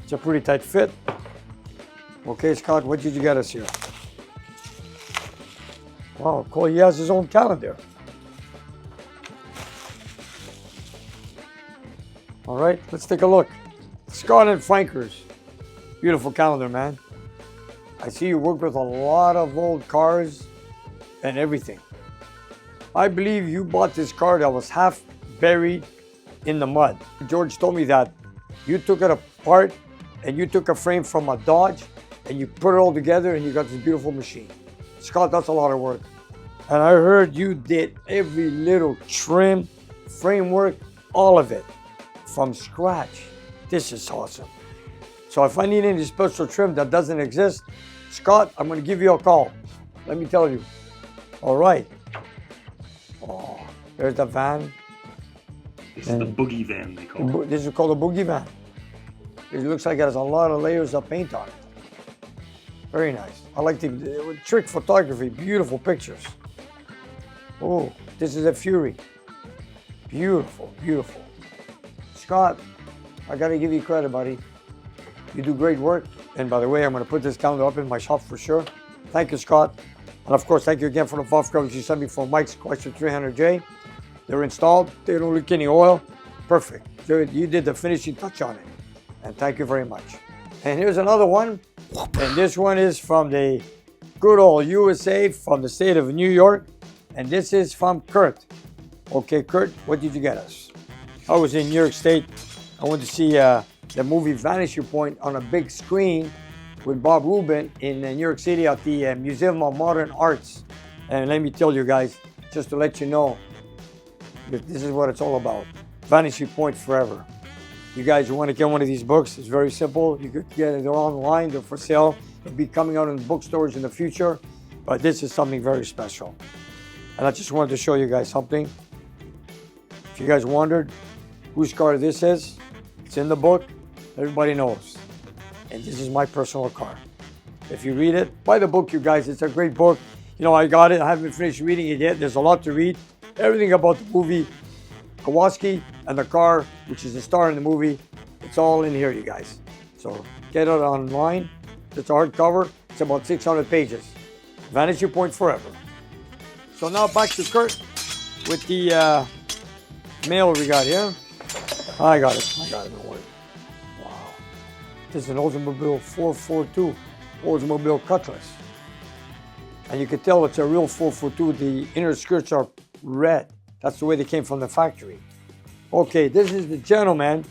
Speaker 3: It's a pretty tight fit. Okay, Scott, what did you get us here? Wow, Cole, he has his own calendar. All right, let's take a look. Scott and Frankers. Beautiful calendar, man. I see you work with a lot of old cars and everything. I believe you bought this car that was half buried in the mud. George told me that you took it apart and you took a frame from a Dodge and you put it all together and you got this beautiful machine. Scott, that's a lot of work. And I heard you did every little trim, framework, all of it from scratch. This is awesome. So if I need any special trim that doesn't exist, Scott, I'm going to give you a call. Let me tell you. All right. Oh, there's the van.
Speaker 4: This is the boogie van, they call it.
Speaker 3: This is called a boogie van. It looks like it has a lot of layers of paint on it. Very nice. I like the trick photography. Beautiful pictures. Oh, this is a Fury. Beautiful, beautiful. Scott, I got to give you credit, buddy. You do great work. And by the way, I'm going to put this calendar up in my shop for sure. Thank you, Scott. And of course, thank you again for the valve covers you sent me from Mike's Chrysler 300J. They're installed. They don't leak any oil. Perfect. You did the finishing touch on it. And thank you very much. And here's another one. And this one is from the good old USA from the state of New York. And this is from Kurt. Okay, Kurt, what did you get us? I was in New York State. I went to see the movie Vanishing Point on a big screen with Bob Rubin in New York City at the Museum of Modern Arts. And let me tell you guys, just to let you know, this is what it's all about. Vanishing Point Forever. You guys want to get one of these books, it's very simple. You could get it, they're online, they're for sale. They'll be coming out in bookstores in the future. But this is something very special. And I just wanted to show you guys something. If you guys wondered whose car this is, it's in the book. Everybody knows. And this is my personal car. If you read it, buy the book, you guys. It's a great book. You know, I got it. I haven't finished reading it yet. There's a lot to read. Everything about the movie, Kowalski, and the car, which is the star in the movie. It's all in here, you guys. So get it online. It's a hardcover. It's about 600 pages. Vanishing Point Forever. So now back to Kurt with the mail we got here. I got it. Don't worry. Wow. This is an Oldsmobile 442 Oldsmobile Cutlass. And you can tell it's a real 442. The inner skirts are red. That's the way they came from the factory. Okay, this is the gentleman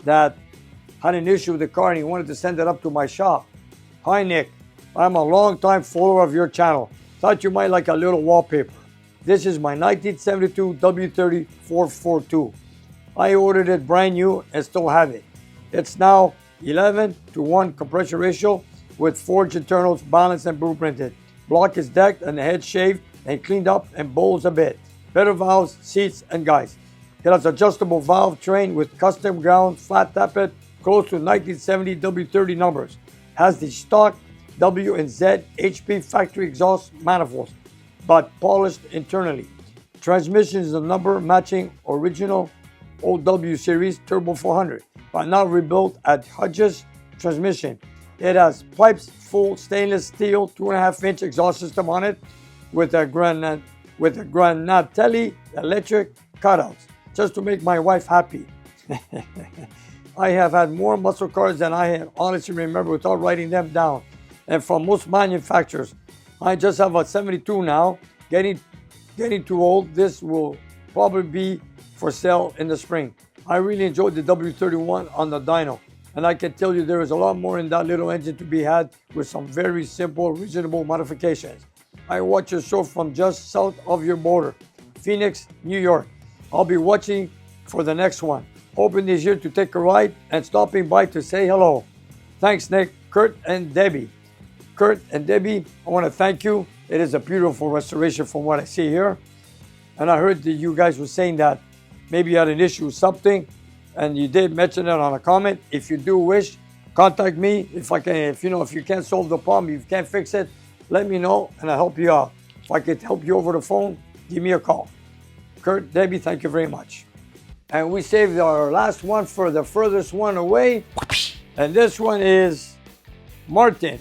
Speaker 3: that had an issue with the car and he wanted to send it up to my shop. Hi Nick, I'm a long-time follower of your channel. Thought you might like a little wallpaper. This is my 1972 W30 442. I ordered it brand new and still have it. It's now 11:1 compression ratio with forged internals balanced and blueprinted. Block is decked and the head shaved and cleaned up and bowls a bit. Better valves, seats, and guides. It has adjustable valve train with custom ground flat tappet close to 1970 W30 numbers. Has the stock W and Z HP factory exhaust manifolds, but polished internally. Transmission is a number matching original OW series Turbo 400, but now rebuilt at Hudges transmission. It has pipes, full stainless steel 2.5-inch exhaust system on it with a Granatelli electric cutouts, just to make my wife happy. I have had more muscle cars than I honestly remember without writing them down. And from most manufacturers, I just have a 72 now, getting too old. This will probably be for sale in the spring. I really enjoyed the W31 on the dyno, and I can tell you there is a lot more in that little engine to be had with some very simple, reasonable modifications. I watch your show from just south of your border, Phoenix, New York. I'll be watching for the next one. Hoping this year to take a ride and stopping by to say hello. Thanks, Nick, Kurt, and Debbie. Kurt and Debbie, I want to thank you. It is a beautiful restoration from what I see here. And I heard that you guys were saying that maybe you had an issue with something, and you did mention it on a comment. If you do wish, contact me. If you can't solve the problem, if you can't fix it, let me know and I'll help you out. If I could help you over the phone, give me a call. Kurt, Debbie, thank you very much. And we saved our last one for the furthest one away. And this one is Martin,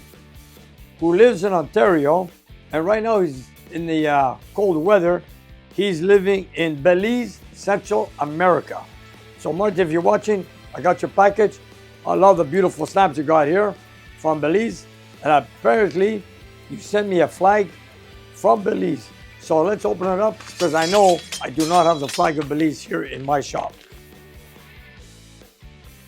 Speaker 3: who lives in Ontario. And right now he's in the cold weather. He's living in Belize, Central America. So Martin, if you're watching, I got your package. I love the beautiful snaps you got here from Belize. And apparently you sent me a flag from Belize. So let's open it up because I know I do not have the flag of Belize here in my shop.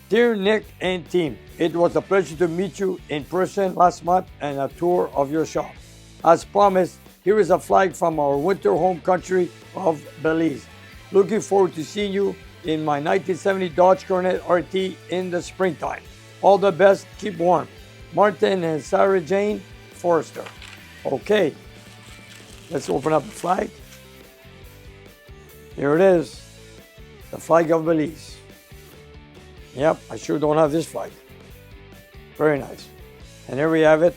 Speaker 3: Dear Nick and team, it was a pleasure to meet you in person last month and a tour of your shop. As promised, here is a flag from our winter home country of Belize. Looking forward to seeing you in my 1970 Dodge Coronet RT in the springtime. All the best, keep warm. Martin and Sarah Jane Forrester. Okay. Let's open up the flag. Here it is, the flag of Belize. Yep, I sure don't have this flag. Very nice. And here we have it.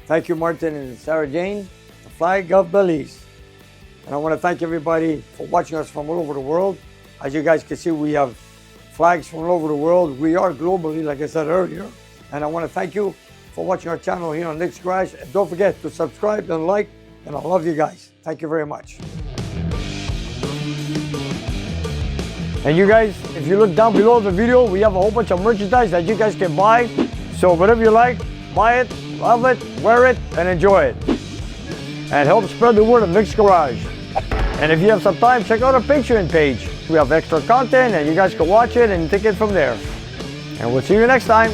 Speaker 3: Thank you, Martin and Sarah Jane, the flag of Belize. And I want to thank everybody for watching us from all over the world. As you guys can see, we have flags from all over the world. We are globally, like I said earlier. And I want to thank you for watching our channel here on Nick's Garage. And don't forget to subscribe and like. And I love you guys. Thank you very much. And you guys, if you look down below the video, we have a whole bunch of merchandise that you guys can buy. So whatever you like, buy it, love it, wear it, and enjoy it. And help spread the word of Nick's Garage. And if you have some time, check out our Patreon page. We have extra content and you guys can watch it and take it from there. And we'll see you next time.